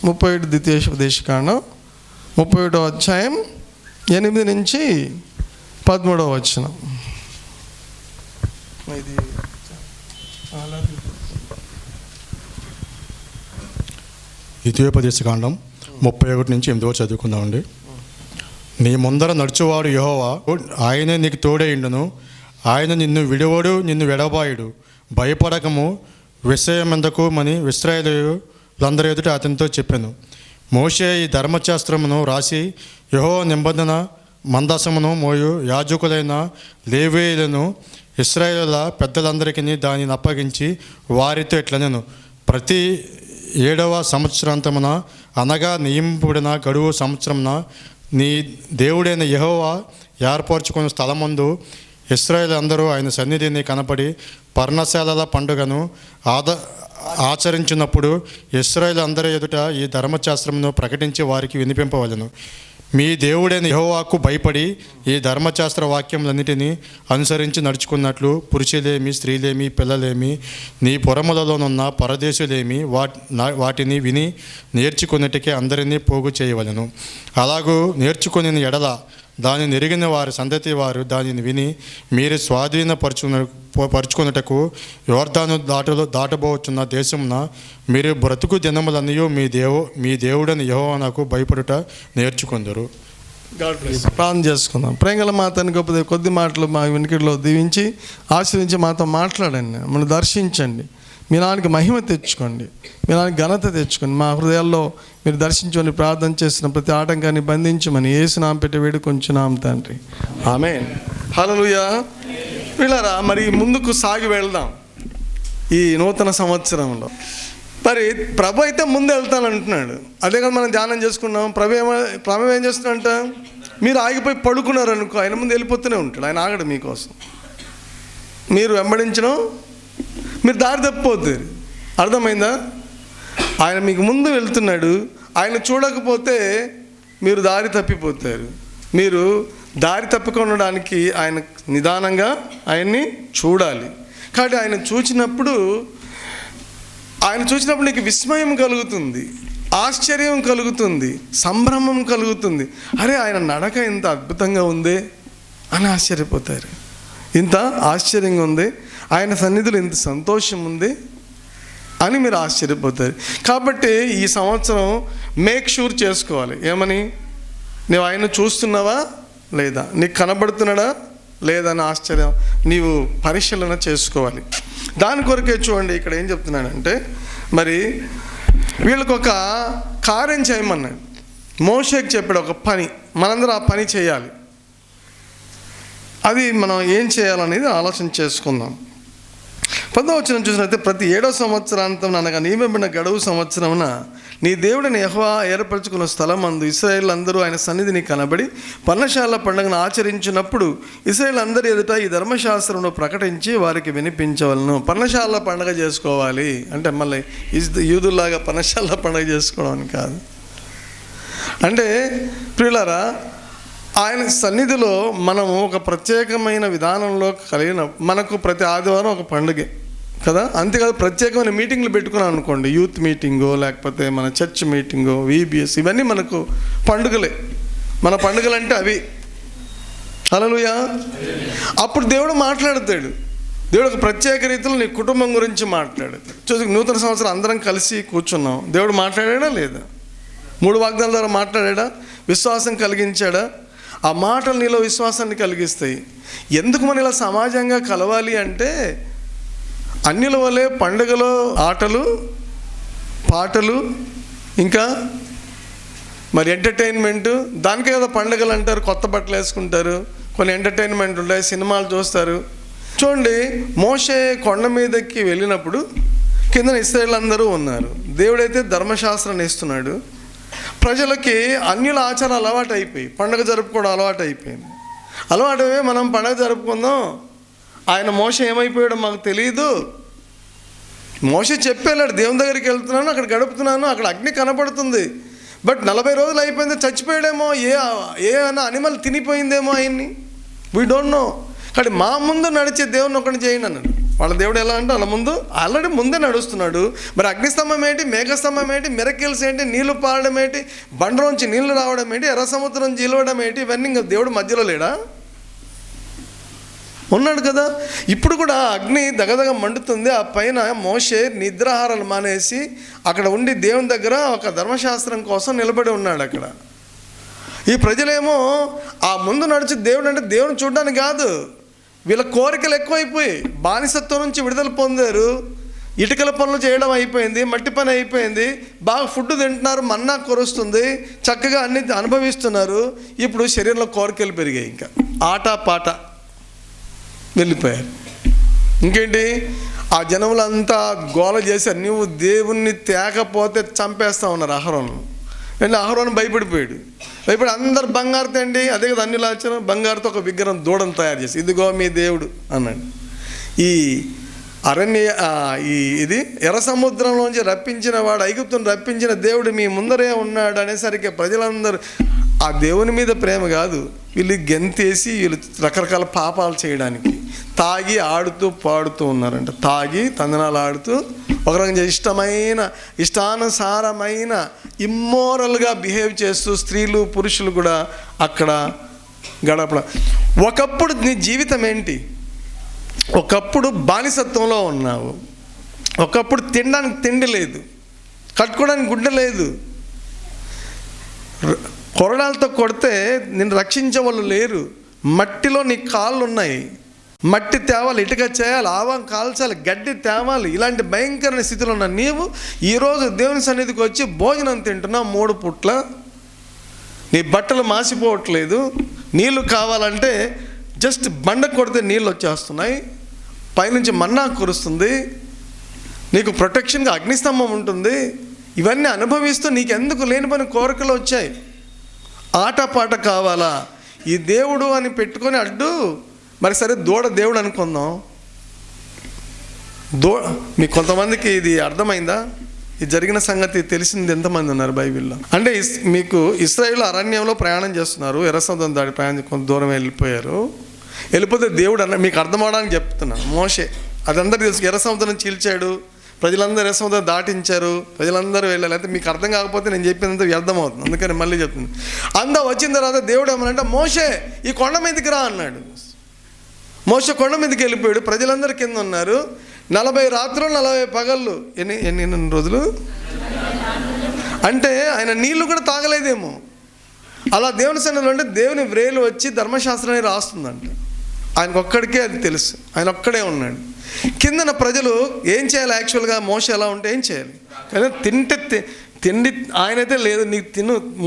31 ద్వితీయోపదేశకాండం 31వ అధ్యాయం 8 నుంచి 13వ వచనం. ఇది ద్వితీయోపదేశకాండం 31 నుంచి 8 చదువుకుందామండి. నీ ముందర నడుచువాడు యెహోవా, ఆయనే నీకు తోడేయుండును. ఆయన నిన్ను విడువడు, నిన్ను విడబాయుడు. భయపడకము, విషయమెందుకు మని ఇశ్రాయేలీయులందరి ఎదుట అతనితో చెప్పాను. మోషే ఈ ధర్మశాస్త్రమును రాసి యెహోవా నిబంధన మందసమును మోయు యాజకులైన లేవీయులను ఇశ్రాయేలుల పెద్దలందరికీ దానిని అప్పగించి వారితో ఇట్లనెను, ప్రతి 7వ సంవత్సరాంతమున అనగా నియమింపబడిన గడువు సంవత్సరమున నీ దేవుడైన యెహోవా ఏర్పరచుకున్న స్థలమందు ఇశ్రాయేలు అందరూ ఆయన సన్నిధిని కనపడి పర్ణశాలల పండుగను ఆచరించినప్పుడు ఇశ్రాయేలు అందరి ఎదుట ఈ ధర్మశాస్త్రమును ప్రకటించి వారికి వినిపింపవలెను. మీ దేవుడైన యెహోవాకు భయపడి ఈ ధర్మశాస్త్ర వాక్యములన్నిటినీ అనుసరించి నడుచుకున్నట్లు పురుషులేమి, స్త్రీలేమి, పిల్లలేమి, నీ పురములలోనున్న పరదేశులేమి వాటిని విని నేర్చుకున్నట్టుకే అందరినీ పోగు చేయవలెను. అలాగూ నేర్చుకుని ఎడల దానిని ఎరిగిన వారి సంతతి వారు దానిని విని మీరు స్వాధీనపరుచుకున్నటకు యోర్దాను దాటబోతున్న దేశమున మీరు బ్రతుకు దినములన్నీ మీ దేవుడని యెహోవాకు భయపడుట నేర్చుకుందరు. ప్రార్థన చేసుకుందాం. ప్రేంగల మాతని గొప్ప కొద్ది మాటలు మా వెనుకలో దీవించి ఆశ్రయించి మాతో మాట్లాడండి, మనం దర్శించండి, మీ నాన్నకి మహిమ తెచ్చుకోండి, మీ నాన్నకి ఘనత తెచ్చుకోండి. మా హృదయాల్లో మీరు దర్శించుకొని ప్రార్థన చేసిన ప్రతి ఆటంకాన్ని బంధించమని యేసు నామమున పెట్టి వేడుకొంచున్నాం తండ్రి, ఆమేన్. హల్లెలూయా. వీళ్ళారా, మరి ముందుకు సాగి వెళ్దాం. ఈ నూతన సంవత్సరంలో మరి ప్రభు అయితే ముందు వెళ్తానంటున్నాడు. అదే కదా మనం ధ్యానం చేసుకున్నాం. ప్రభు ఏం చేస్తున్నాడంట, మీరు ఆగిపోయి పడుకున్నారు అనుకో, ఆయన ముందు వెళ్ళిపోతూనే ఉంటాడు. ఆయన ఆగడు మీకోసం. మీరు వెంబడించడం, మీరు దారి తప్పిపోతారు. అర్థమైందా? ఆయన మీకు ముందు వెళ్తున్నాడు. ఆయన చూడకపోతే మీరు దారి తప్పిపోతారు. మీరు దారి తప్పుకొనడానికి ఆయన నిదానంగా ఆయన్ని చూడాలి. కాబట్టి ఆయన చూసినప్పుడు నీకు విస్మయం కలుగుతుంది, ఆశ్చర్యం కలుగుతుంది, సంభ్రమం కలుగుతుంది. అరే, ఆయన నడక ఇంత అద్భుతంగా ఉందే అని ఆశ్చర్యపోతారు. ఇంత ఆశ్చర్యంగా ఉంది, ఆయన సన్నిధిలో ఇంత సంతోషం ఉంది అని మీరు ఆశ్చర్యపోతారు. కాబట్టి ఈ సంవత్సరం మేక్ షూర్ చేసుకోవాలి. ఏమని? నువ్వు ఆయన చూస్తున్నావా లేదా, నీకు కనబడుతున్నాడా లేదా అని ఆశ్చర్యం నీవు పరిశీలన చేసుకోవాలి. దాని కొరకే చూడండి ఇక్కడ ఏం చెప్తున్నాడంటే, మరి వీళ్ళకు ఒక కార్యం చేయమన్నాడు. మోషేకి చెప్పాడు ఒక పని, మనందరం ఆ పని చేయాలి. అది మనం ఏం చేయాలనేది ఆలోచన చేసుకుందాం. 10వ వచనం చూసినట్లయితే, ప్రతి 7వ సంవత్సరాంతం అనగా నియమింపబడిన గడువు సంవత్సరమున నీ దేవుడిని యెహోవా ఏర్పరచుకున్న స్థలం అందు ఇశ్రాయేలు అందరూ ఆయన సన్నిధిని కనబడి పర్ణశాల పండుగను ఆచరించినప్పుడు ఇశ్రాయేలు అందరి ఎదుట ఈ ధర్మశాస్త్రమును ప్రకటించి వారికి వినిపించవలను. పర్ణశాల పండుగ చేసుకోవాలి అంటే మళ్ళీ యూదుల్లాగా పర్ణశాల పండుగ చేసుకోవడం కాదు. అంటే ప్రియులారా, ఆయన సన్నిధిలో మనము ఒక ప్రత్యేకమైన విధానంలో కలిగిన, మనకు ప్రతి ఆదివారం ఒక పండుగే కదా, అంతేకాదు ప్రత్యేకమైన మీటింగ్లు పెట్టుకున్నాం అనుకోండి, యూత్ మీటింగో లేకపోతే మన చర్చ్ మీటింగో, VBS, ఇవన్నీ మనకు పండుగలే. మన పండుగలు అంటే అవి. హల్లెలూయా. అప్పుడు దేవుడు మాట్లాడతాడు. దేవుడు ఒక ప్రత్యేక రీతిలో నీ కుటుంబం గురించి మాట్లాడతాడు. చూసి నూతన సంవత్సరం అందరం కలిసి కూర్చున్నాం, దేవుడు మాట్లాడాడా లేదా? 3 వాగ్దానాల ద్వారా మాట్లాడా? విశ్వాసం కలిగించాడా? ఆ మాటలు నీలో విశ్వాసాన్ని కలిగిస్తాయి. ఎందుకు మనం ఇలా సమాజంగా కలవాలి అంటే, అన్యుల వలె పండుగలో ఆటలు, పాటలు, ఇంకా మరి ఎంటర్టైన్మెంటు, దానికే కదా పండుగలు అంటారు. కొత్త బట్టలు వేసుకుంటారు, కొన్ని ఎంటర్టైన్మెంట్ ఉంటాయి, సినిమాలు చూస్తారు. చూడండి, మోషే కొండ మీదకి వెళ్ళినప్పుడు కింద ఇశ్రాయేలు అందరూ ఉన్నారు. దేవుడైతే ధర్మశాస్త్రాన్ని ఇస్తున్నాడు. ప్రజలకి అన్యుల ఆచారాలు అలవాటు అయిపోయి పండుగ జరుపుకోవడం అలవాటు అయిపోయింది. అలవాటవే మనం పండుగ జరుపుకుందాం. ఆయన మోషే ఏమైపోయాడో మాకు తెలియదు. మోషే చెప్పేలాడు, దేవుని దగ్గరికి వెళ్తున్నాను, అక్కడ గడుపుతున్నాను, అక్కడ అగ్ని కనపడుతుంది. బట్ 40 రోజులు అయిపోయింది, చచ్చిపోయాడేమో, ఏ అనిమల్ తినిపోయిందేమో ఆయన్ని, వీ డోంట్ నో. కానీ మా ముందు నడిచే దేవుని ఒకటి చేయండి అన్నాడు. వాళ్ళ దేవుడు ఎలా అంటే వాళ్ళ ముందు ఆల్రెడీ ముందే నడుస్తున్నాడు. మరి అగ్నిస్తంభం ఏంటి, మేఘస్తంభం ఏంటి, మిరకిల్స్ ఏంటి, నీళ్లు పారడం ఏంటి, బండలోంచి నీళ్లు రావడం ఏంటి, ఎర్ర సముద్రం జీలవడం ఏంటి, ఇవన్నీ ఇంకా దేవుడు మధ్యలో లేడా? ఉన్నాడు కదా. ఇప్పుడు కూడా అగ్ని దగదగ మండుతుంది. ఆ పైన మోషే నిద్రాహారాలు మానేసి అక్కడ ఉండి దేవుని దగ్గర ఒక ధర్మశాస్త్రం కోసం నిలబడి ఉన్నాడు అక్కడ. ఈ ప్రజలేమో ఆ ముందు నడిచి దేవుడు అంటే దేవుని చూడడానికి కాదు, వీళ్ళ కోరికలు ఎక్కువైపోయి బానిసత్వం నుంచి విడుదల పొందారు. ఇటుకల పనులు చేయడం అయిపోయింది, మట్టి పని అయిపోయింది, బాగా ఫుడ్ తింటున్నారు, మన్నా కురుస్తుంది, చక్కగా అన్ని అనుభవిస్తున్నారు. ఇప్పుడు శరీరంలో కోరికలు పెరిగాయి, ఇంకా ఆట పాట వెళ్ళిపోయారు. ఇంకేంటి, ఆ జనములంతా గోల చేశారు, నువ్వు దేవుణ్ణి తేకపోతే చంపేస్తా ఉన్నారు అహరోను. వెళ్ళి అహరోను భయపడి అందరు బంగారు తేండి, అదే కదా అన్ని లాచారు, బంగారుతో ఒక విగ్రహం దూడను తయారు చేసి ఇదిగో మీ దేవుడు అన్నాడు. ఈ ఇది ఎర్ర సముద్రంలోంచి రప్పించిన వాడు, ఐగుప్తుని రప్పించిన దేవుడు మీ ముందరే ఉన్నాడు అనేసరికి ప్రజలందరూ ఆ దేవుని మీద ప్రేమ కాదు, వీళ్ళు గెంతేసి వీళ్ళు రకరకాల పాపాలు చేయడానికి తాగి ఆడుతూ పాడుతూ ఉన్నారంట. తాగి తందనాలు ఆడుతూ ఒక రకంగా ఇష్టానుసారమైన ఇమ్మోరల్గా బిహేవ్ చేస్తూ స్త్రీలు పురుషులు కూడా అక్కడ గడపడం. ఒకప్పుడు నీ జీవితం ఏంటి? ఒకప్పుడు బానిసత్వంలో ఉన్నావు, ఒకప్పుడు తినడానికి తిండి లేదు, కట్టుకోవడానికి గుడ్డ లేదు, కొరడాలతో కొడితే నిన్ను రక్షించే వాళ్ళు లేరు, మట్టిలో నీ కాళ్ళు ఉన్నాయి, మట్టి తేవాలి, ఇటుక చేయాలి, ఆవం కాల్చాలి, గడ్డి తేవాలి, ఇలాంటి భయంకరమైన స్థితిలో ఉన్న నీవు ఈరోజు దేవుని సన్నిధికి వచ్చి భోజనం తింటున్నావు 3 పూట్ల, నీ బట్టలు మాసిపోవట్లేదు, నీళ్ళు కావాలంటే జస్ట్ బండ కొడితే నీళ్ళు వచ్చేస్తున్నాయి, పైనుంచి మన్నా కురుస్తుంది, నీకు ప్రొటెక్షన్గా అగ్నిస్తంభం ఉంటుంది. ఇవన్నీ అనుభవిస్తూ నీకెందుకు లేని పని కోరికలు వచ్చాయి. ఆటపాట కావాలా? ఈ దేవుడు అని పెట్టుకొని అడ్డు. మరి సరే దూడ దేవుడు అనుకుందాం. మీకు కొంతమందికి ఇది అర్థమైందా? ఇది జరిగిన సంగతి తెలిసింది ఎంతమంది ఉన్నారు బైబిల్లో? అంటే మీకు ఇశ్రాయేలు అరణ్యంలో ప్రయాణం చేస్తున్నారు, ఎర్ర సముద్రం దాటి ప్రయాణం కొంత దూరం వెళ్ళిపోతే దేవుడు మీకు అర్థం అవడానికి చెప్తున్నాను. మోషే అదందరూ తెలుసు, ఎర్ర సముద్రం చీల్చాడు, ప్రజలందరూ ఎర్ర సముద్రం దాటించారు, ప్రజలందరూ వెళ్ళాలి. అయితే మీకు అర్థం కాకపోతే నేను చెప్పినంత వ్యర్థం అవుతుంది, అందుకని మళ్ళీ చెప్తున్నాను. అంతా వచ్చిన తర్వాత దేవుడు ఏమనంటే మోషే ఈ కొండ మీదకి రా అన్నాడు. మోషే కొండ మీదకి వెళ్ళిపోయాడు, ప్రజలందరూ కింద ఉన్నారు. 40 రాత్రులు 40 పగళ్ళు, ఎన్ని రోజులు అంటే ఆయన నీళ్లు కూడా తాగలేదేమో. అలా దేవుని సన్నిధిలో అంటే దేవుని వ్రేలు వచ్చి ధర్మశాస్త్రాన్ని రాస్తుందంట. ఆయనకు ఒక్కడికే అది తెలుసు, ఆయన ఒక్కడే ఉన్నాడు. కిందన ప్రజలు ఏం చేయాలి? యాక్చువల్గా మోషే ఎలా ఉంటే ఏం చేయాలి? కానీ తిండి ఆయనైతే లేదు, నీకు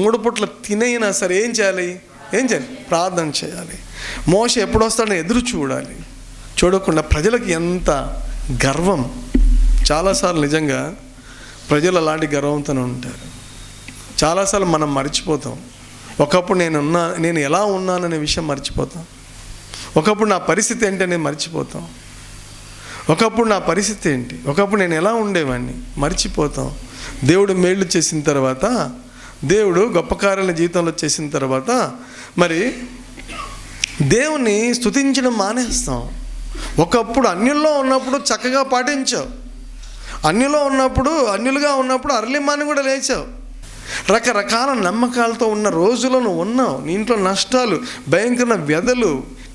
3 పూట్ల తినైనా సరే ఏం చేయాలి? ప్రార్థన చేయాలి. మోషే ఎప్పుడు వస్తాడని ఎదురు చూడాలి. చూడకుండా ప్రజలకు ఎంత గర్వం. చాలాసార్లు నిజంగా ప్రజలు అలాంటి గర్వంతోనే ఉంటారు. చాలాసార్లు మనం మర్చిపోతాం. ఒకప్పుడు నేను ఎలా ఉన్నాననే విషయం మర్చిపోతాం. ఒకప్పుడు నా పరిస్థితి ఏంటి అనేది మర్చిపోతాం. ఒకప్పుడు నా పరిస్థితి ఏంటి, ఒకప్పుడు నేను ఎలా ఉండేవాడిని మర్చిపోతాం. దేవుడు మేళ్ళు చేసిన తర్వాత, దేవుడు గొప్ప కార్యాలను జీవితంలో చేసిన తర్వాత మరి దేవుని స్తుతించడం మానేస్తాం. ఒకప్పుడు అన్యుల్లో ఉన్నప్పుడు చక్కగా పాటించావు, అన్యులుగా ఉన్నప్పుడు అర్లిమాని కూడా లేచావు, రకరకాల నమ్మకాలతో ఉన్న రోజుల్లో నువ్వు ఉన్నావు. నీ ఇంట్లో నష్టాలు, భయంకరమైన వ్యధలు,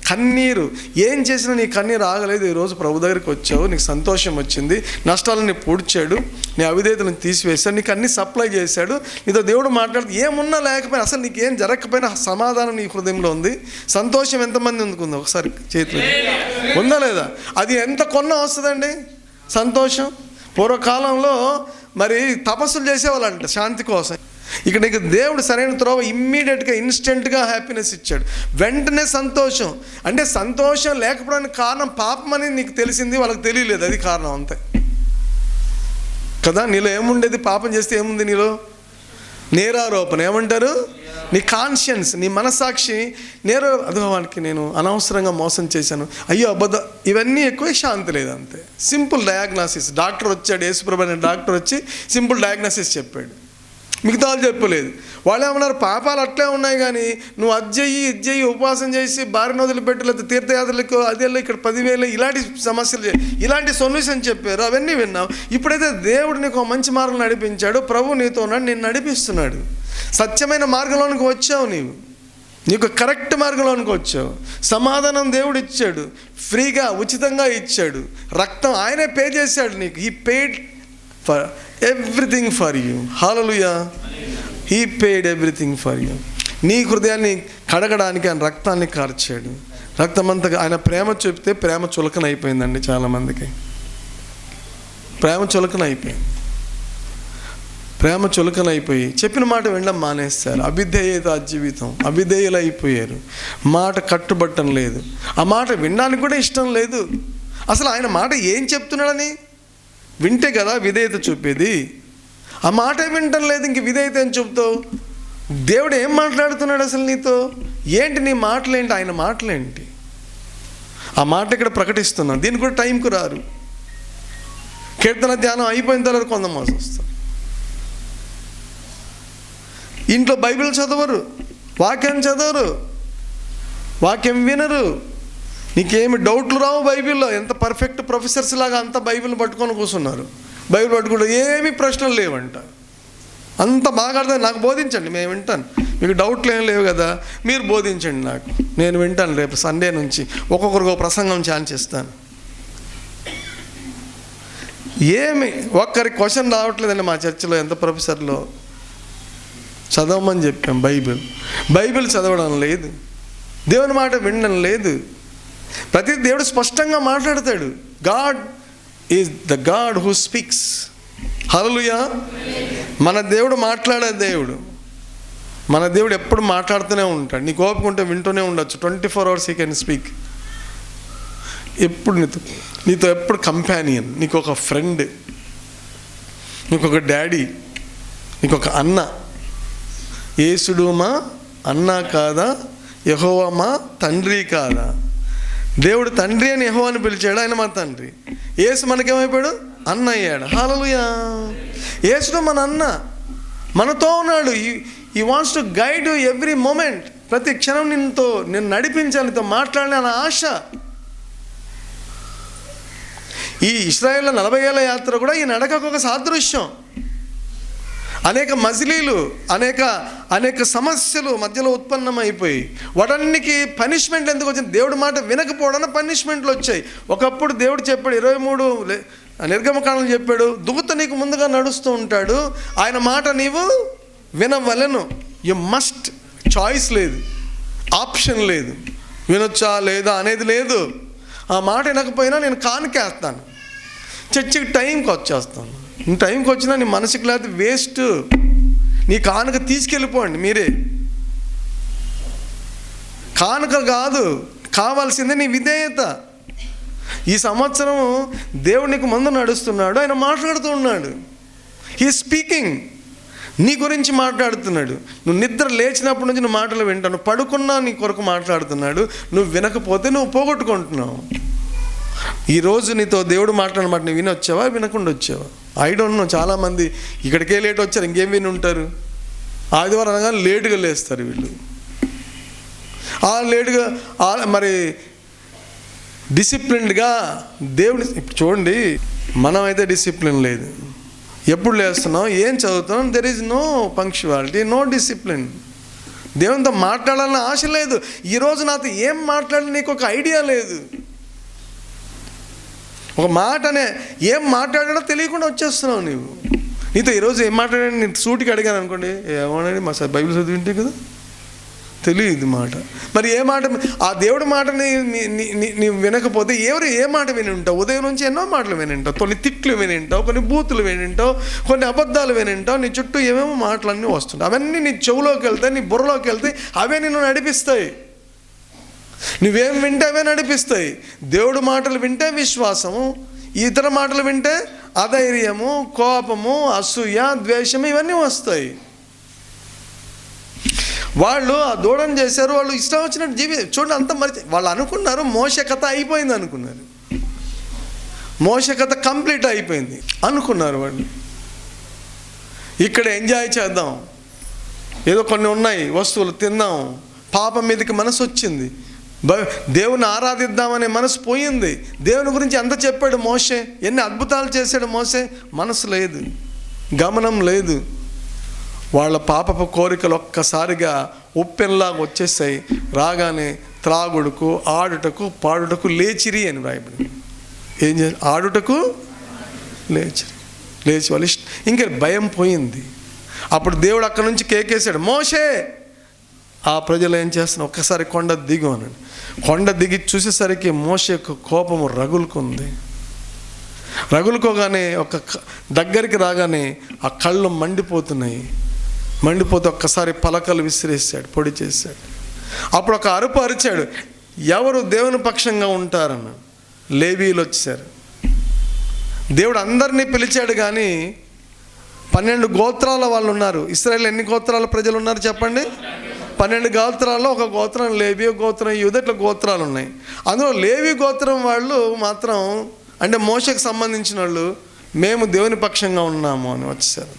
కన్నీరు, ఏం చేసినా నీ కన్నీరు ఆగలేదు. ఈరోజు ప్రభు దగ్గరికి వచ్చావు, నీకు సంతోషం వచ్చింది, నష్టాలని పూడ్చాడు, నీ అవిధేయతలను తీసివేశాడు, నీకు అన్ని సప్లై చేశాడు. నీతో దేవుడు మాట్లాడుతూ ఏమున్నా లేకపోయినా, అసలు నీకు ఏం జరగకపోయినా సమాధానం నీ హృదయంలో ఉంది. సంతోషం ఎంతమంది అందుకుందో ఒకసారి చేతిలో ఉందా లేదా? అది ఎంత కొన్నా వస్తుందండి సంతోషం. పూర్వకాలంలో మరి తపస్సులు చేసేవాళ్ళంట శాంతి కోసం. ఇక్కడ నీకు దేవుడు సరైన త్రోవ ఇమ్మీడియట్గా ఇన్స్టెంట్గా హ్యాపీనెస్ ఇచ్చాడు, వెంటనే సంతోషం. అంటే సంతోషం లేకపోవడానికి కారణం పాపం అని నీకు తెలిసింది, వాళ్ళకి తెలియలేదు, అది కారణం అంతే కదా. నీలో ఏముండేది? పాపం చేస్తే ఏముంది నీలో? నేరారోపణ. ఏమంటారు? నీ కాన్షియన్స్, నీ మనస్సాక్షి అదో వానికి నేను అనవసరంగా మోసం చేశాను, అయ్యో అబద్ధం, ఇవన్నీ ఎక్కువ, శాంతి లేదు అంతే. Simple diagnosis. డాక్టర్ వచ్చాడు, యేసుప్రభు అనే డాక్టర్ వచ్చి సింపుల్ డయాగ్నాసిస్ చెప్పాడు. మిగతా వాళ్ళు చెప్పలేదు. వాళ్ళు ఏమన్నారు, పాపాలు అట్లే ఉన్నాయి కానీ నువ్వు అది చెయ్యి ఇది చెయ్యి, ఉపవాసం చేసి భార్యను వదిలిపెట్టి, లేకపోతే తీర్థయాత్రలకు అదేళ్ళు ఇక్కడ 10,000 ఇలాంటి సమస్యలు ఇలాంటి సొల్యూషన్ చెప్పారు, అవన్నీ విన్నావు. ఇప్పుడైతే దేవుడు నీకు ఒక మంచి మార్గం నడిపించాడు, ప్రభు నీతో ఉన్నాడు, నేను నడిపిస్తున్నాడు. సత్యమైన మార్గంలోనికి వచ్చావు, నీకు కరెక్ట్ మార్గంలోనికి వచ్చావు. సమాధానం దేవుడు ఇచ్చాడు, ఫ్రీగా ఉచితంగా ఇచ్చాడు. రక్తం ఆయనే పే చేశాడు నీకు. He paid for everything for you. Hallelujah. He paid everything for you. నీ హృదయాన్ని కడగడానికి ఆయన రక్తాన్ని కార్చాడు. రక్తమంతా ఆయన ప్రేమ చూపితే ప్రేమ చులకన అయిపోయిందండి. చాలామందికి ప్రేమ చులకన అయిపోయింది. ప్రేమ చులకన అయిపోయి చెప్పిన మాట వినడం మానేస్తారు. అవిధేయత జీవితం, అవిధేయులు అయిపోయారు. మాట కట్టుబట్టం లేదు, ఆ మాట వినడానికి కూడా ఇష్టం లేదు. అసలు ఆయన మాట ఏం చెప్తున్నాడని వింటే కదా విధేయత చూపేది. ఆ మాట వింటం లేదు, ఇంక విధేయత ఏం చూపుతావు? దేవుడు ఏం మాట్లాడుతున్నాడు అసలు నీతో? ఏంటి నీ మాటలేంటి, ఆయన మాటలేంటి? ఆ మాట ఇక్కడ ప్రకటిస్తున్నాను. దీనికి కూడా టైంకు రారు. కీర్తన ధ్యానం అయిపోయిన తర్వాత కొంతమంది వస్తారు. ఇంట్లో బైబిల్ చదవరు, వాక్యం చదవరు, వాక్యం వినరు. నీకేమి డౌట్లు రావు బైబిల్లో. ఎంత పర్ఫెక్ట్ ప్రొఫెసర్స్ లాగా అంత బైబిల్ పట్టుకొని కూర్చున్నారు. బైబిల్ పట్టుకుంటే ఏమీ ప్రశ్నలు లేవంట. అంత బాగా అర్థం. నాకు బోధించండి, మేము వింటాను. మీకు డౌట్లు ఏం లేవు కదా, మీరు బోధించండి నాకు, నేను వింటాను. రేపు సండే నుంచి ఒక్కొక్కరికి ఒక ప్రసంగం ఛాన్స్ ఇస్తాను. ఏమి ఒక్కరికి క్వశ్చన్ రావట్లేదండి. మా చర్చిలో ఎంత ప్రొఫెసర్లో చదవమని చెప్పాం. బైబిల్ చదవడం లేదు, దేవుని మాట వినడం లేదు. ప్రతి దేవుడు స్పష్టంగా మాట్లాడతాడు. God is the God who speaks. Hallelujah. మన దేవుడు మాట్లాడే దేవుడు. మన దేవుడు ఎప్పుడు మాట్లాడుతూనే ఉంటాడు. నీకు ఓపిక ఉంటే వింటూనే ఉండొచ్చు. 24 hours హీ కెన్ స్పీక్. ఎప్పుడు నీతో ఎప్పుడు కంపానియన్, నీకు ఒక ఫ్రెండ్, నీకు ఒక డాడీ, నీకు ఒక అన్న. యేసుడు మా అన్న కాదా, యెహోవా మా తండ్రి కాదా? దేవుడు తండ్రి అని యెహోవాని పిలిచాడు, ఆయన మా తండ్రి. యేసు మనకేమైపోయాడు? అన్న అయ్యాడు. హల్లెలూయా. యేసుడు మన అన్న, మనతో ఉన్నాడు. He wants to guide you every moment. ప్రతి క్షణం నిన్ను నడిపించాలి, నీతో మాట్లాడాలని ఆశ. ఈ ఇశ్రాయేల్ 40 ఏళ్ల యాత్ర కూడా ఈ నడకకు ఒక సాదృశ్యం. అనేక మజిలీలు, అనేక సమస్యలు మధ్యలో ఉత్పన్నమైపోయి వాటన్నికి పనిష్మెంట్ ఎందుకు వచ్చింది? దేవుడి మాట వినకపోవడానికి పనిష్మెంట్లు వచ్చాయి. ఒకప్పుడు దేవుడు చెప్పాడు, 23 నిర్గమకాండం చెప్పాడు, దూత నీకు ముందుగా నడుస్తూ ఉంటాడు, ఆయన మాట నీవు వినవలెను. You must. చాయిస్ లేదు, ఆప్షన్ లేదు. వినొచ్చా లేదా అనేది లేదు. ఆ మాట వినకపోయినా నేను కానుకేస్తాను, చర్చికి టైంకి వచ్చేస్తాను. టైంకి వచ్చినా నీ మనసుకి లేకపోతే వేస్ట్. నీ కానుక తీసుకెళ్ళిపోండి మీరే. కానుక కాదు కావాల్సిందే నీ విధేయత. ఈ సంవత్సరం దేవుడు నీకు ముందు నడుస్తున్నాడు, ఆయన మాట్లాడుతూ ఉన్నాడు. He speaking. నీ గురించి మాట్లాడుతున్నాడు. నువ్వు నిద్ర లేచినప్పటి నుంచి నువ్వు మాటలు వింటావు, నువ్వు పడుకున్నా నీ కొరకు మాట్లాడుతున్నాడు. నువ్వు వినకపోతే నువ్వు పోగొట్టుకుంటున్నావు. ఈరోజు నీతో దేవుడు మాట్లాడిన మాట నువ్వు వినొచ్చావా, వినకుండా వచ్చావా? I don't know. చాలామంది ఇక్కడికే లేట్ వచ్చారు, ఇంకేం విని ఉంటారు. ఆదివారం అనగానే లేటుగా లేస్తారు వీళ్ళు. లేటుగా మరి డిసిప్లిన్డ్గా దేవుని. ఇప్పుడు చూడండి, మనమైతే డిసిప్లిన్ లేదు. ఎప్పుడు లేస్తున్నాం, ఏం చదువుతున్నాం, there is no punctuality, no discipline. దేవునితో మాట్లాడాలన్న ఆశ లేదు. ఈరోజు నాతో ఏం మాట్లాడాలి నీకు ఒక ఐడియా లేదు. ఒక మాటనే ఏం మాట్లాడాడో తెలియకుండా వచ్చేస్తున్నావు నీవు. నీతో ఈరోజు ఏం మాట్లాడాను నేను సూటికి అడిగాను అనుకోండి, ఏమోనండి మా సార్ బైబిల్ చదివింటే కదా, తెలియదు మాట. మరి ఏ మాట? ఆ దేవుడి మాటని నీవు వినకపోతే ఏ మాట విని ఉంటావు? ఉదయం నుంచి ఎన్నో మాటలు విని ఉంటావు. కొన్ని తిట్లు విని ఉంటావు, కొన్ని బూతులు విని ఉంటావు, కొన్ని అబద్ధాలు విని ఉంటావు. నీ చుట్టూ ఏమేమో మాటలన్నీ వస్తుంటాయి. అవన్నీ నీ చెవులోకి వెళ్తాయి, నీ బుర్రలోకి వెళ్తాయి. అవే నిన్ను నడిపిస్తాయి. నువ్వేం వింటే అవే నడిపిస్తాయి. దేవుడు మాటలు వింటే విశ్వాసము, ఇతర మాటలు వింటే అధైర్యము, కోపము, అసూయ, ద్వేషము ఇవన్నీ వస్తాయి. వాళ్ళు ఆ దూడను చేశారు, వాళ్ళు ఇష్టం వచ్చినట్టు చూడండి అంత మరి. వాళ్ళు అనుకున్నారు మోషే కథ అయిపోయింది అనుకున్నారు. మోషే కథ కంప్లీట్ అయిపోయింది అనుకున్నారు వాళ్ళు. ఇక్కడ ఎంజాయ్ చేద్దాం, ఏదో కొన్ని ఉన్నాయి వస్తువులు తిందాం, పాపం మీదకి మనసు వచ్చింది, దేవుని ఆరాధిద్దామనే మనసు పోయింది. దేవుని గురించి ఎంత చెప్పాడు మోషే, ఎన్ని అద్భుతాలు చేశాడు మోషే, మనసు లేదు, గమనం లేదు. వాళ్ళ పాపపు కోరికలు ఒక్కసారిగా ఉప్పెన్లాగా వచ్చేసాయి. రాగానే త్రాగుడుకు, ఆడుటకు, పాడుటకు లేచిరి అని రాయబడింది. ఏం చేయాలి? ఆడుటకు లేచి వాళ్ళు ఇంకా భయం పోయింది. అప్పుడు దేవుడు అక్కడి నుంచి కేకేశాడు, మోషే. ఆ ప్రజలు ఏం చేస్తున్నారు, ఒక్కసారి కొండ దిగు అన్నాడు. కొండ దిగి చూసేసరికి మోషేకు కోపము రగులుకోగానే ఒక దగ్గరికి రాగానే ఆ కళ్ళు మండిపోతే ఒక్కసారి పలకలు విసిరేసాడు, పొడి చేశాడు. అప్పుడు ఒక అరుపు అరిచాడు, ఎవరు దేవుని పక్షంగా ఉంటారన్న. లేవీలు వచ్చారు. దేవుడు అందరినీ పిలిచాడు, కానీ 12 గోత్రాల వాళ్ళు ఉన్నారు. ఇశ్రాయేల్ ఎన్ని గోత్రాల ప్రజలు ఉన్నారు చెప్పండి? 12 గోత్రాల్లో ఒక గోత్రం లేవి, గోత్రం యూదా, ఇట్లా గోత్రాలు ఉన్నాయి. అందులో లేవి గోత్రం వాళ్ళు మాత్రం, అంటే మోషేకి సంబంధించిన వాళ్ళు, మేము దేవుని పక్షంగా ఉన్నాము అని వచ్చేసారు.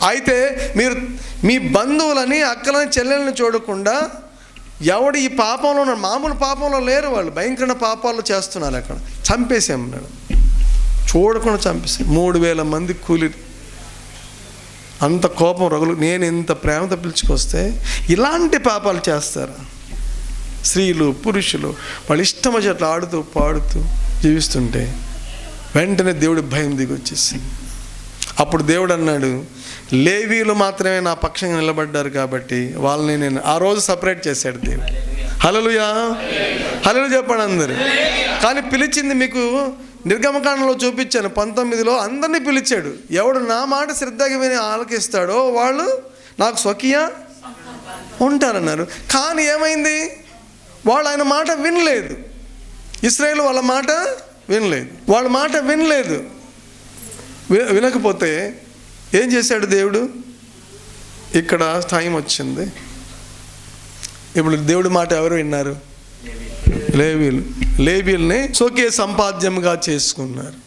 అయితే మీరు మీ బంధువులని, అక్కలని, చెల్లెల్ని చూడకుండా ఎవడు ఈ పాపంలో ఉన్నారు, మామూలు పాపంలో లేరు వాళ్ళు, భయంకర పాపాలు చేస్తున్నారు. అక్కడ చంపేసామన్నాడు, చూడకుండా చంపేసాం. 3000 మంది కూలి. అంత కోపం రగులు. నేను ఇంత ప్రేమతో పిలుచుకొస్తే ఇలాంటి పాపాలు చేస్తారా? స్త్రీలు, పురుషులు వాళ్ళు ఇష్టం వచ్చి అట్లా ఆడుతూ పాడుతూ జీవిస్తుంటే వెంటనే దేవుడి భయం దిగి వచ్చేసింది. అప్పుడు దేవుడు అన్నాడు, లేవీలు మాత్రమే నా పక్షంగా నిలబడ్డారు కాబట్టి వాళ్ళని నేను ఆ రోజు సపరేట్ చేశాడు దేవుడు. హల్లెలూయా, హల్లెలూయా చెప్పండి అందరు. కానీ పిలిచింది మీకు నిర్గమకాండంలో చూపించాను, 19లో అందరినీ పిలిచాడు. ఎవడు నా మాట శ్రద్ధగా విని ఆలకిస్తాడో వాళ్ళు నాకు స్వకీయ ఉంటారన్నారు. కానీ ఏమైంది, వాళ్ళు ఆయన మాట వినలేదు. ఇశ్రాయేలు వాళ్ళ మాట వినలేదు. వినకపోతే ఏం చేశాడు దేవుడు? ఇక్కడ టైం వచ్చింది. ఇప్పుడు దేవుడి మాట ఎవరు విన్నారు? లేవీల్ని స్వకీయ సంపాద్యంగా చేసుకున్నారు.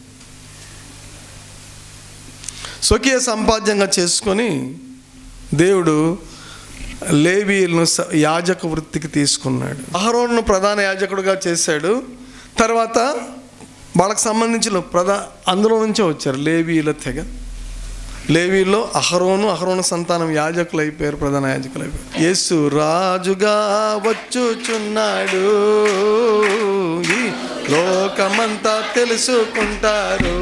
స్వకీయ సంపాద్యంగా చేసుకొని దేవుడు లేవీలను యాజక వృత్తికి తీసుకున్నాడు. అహరోనును ప్రధాన యాజకుడుగా చేశాడు. తర్వాత వాళ్ళకి సంబంధించిన అందులో నుంచే వచ్చారు లేవీల తెగ. లేవీలో అహరోను సంతానం యాజకులు అయిపోయారు, ప్రధాన యాజకులు అయిపోయారు. యేసు రాజుగా వచ్చుచున్నాడు, ఈ లోకమంతా తెలుసుకుంటారు.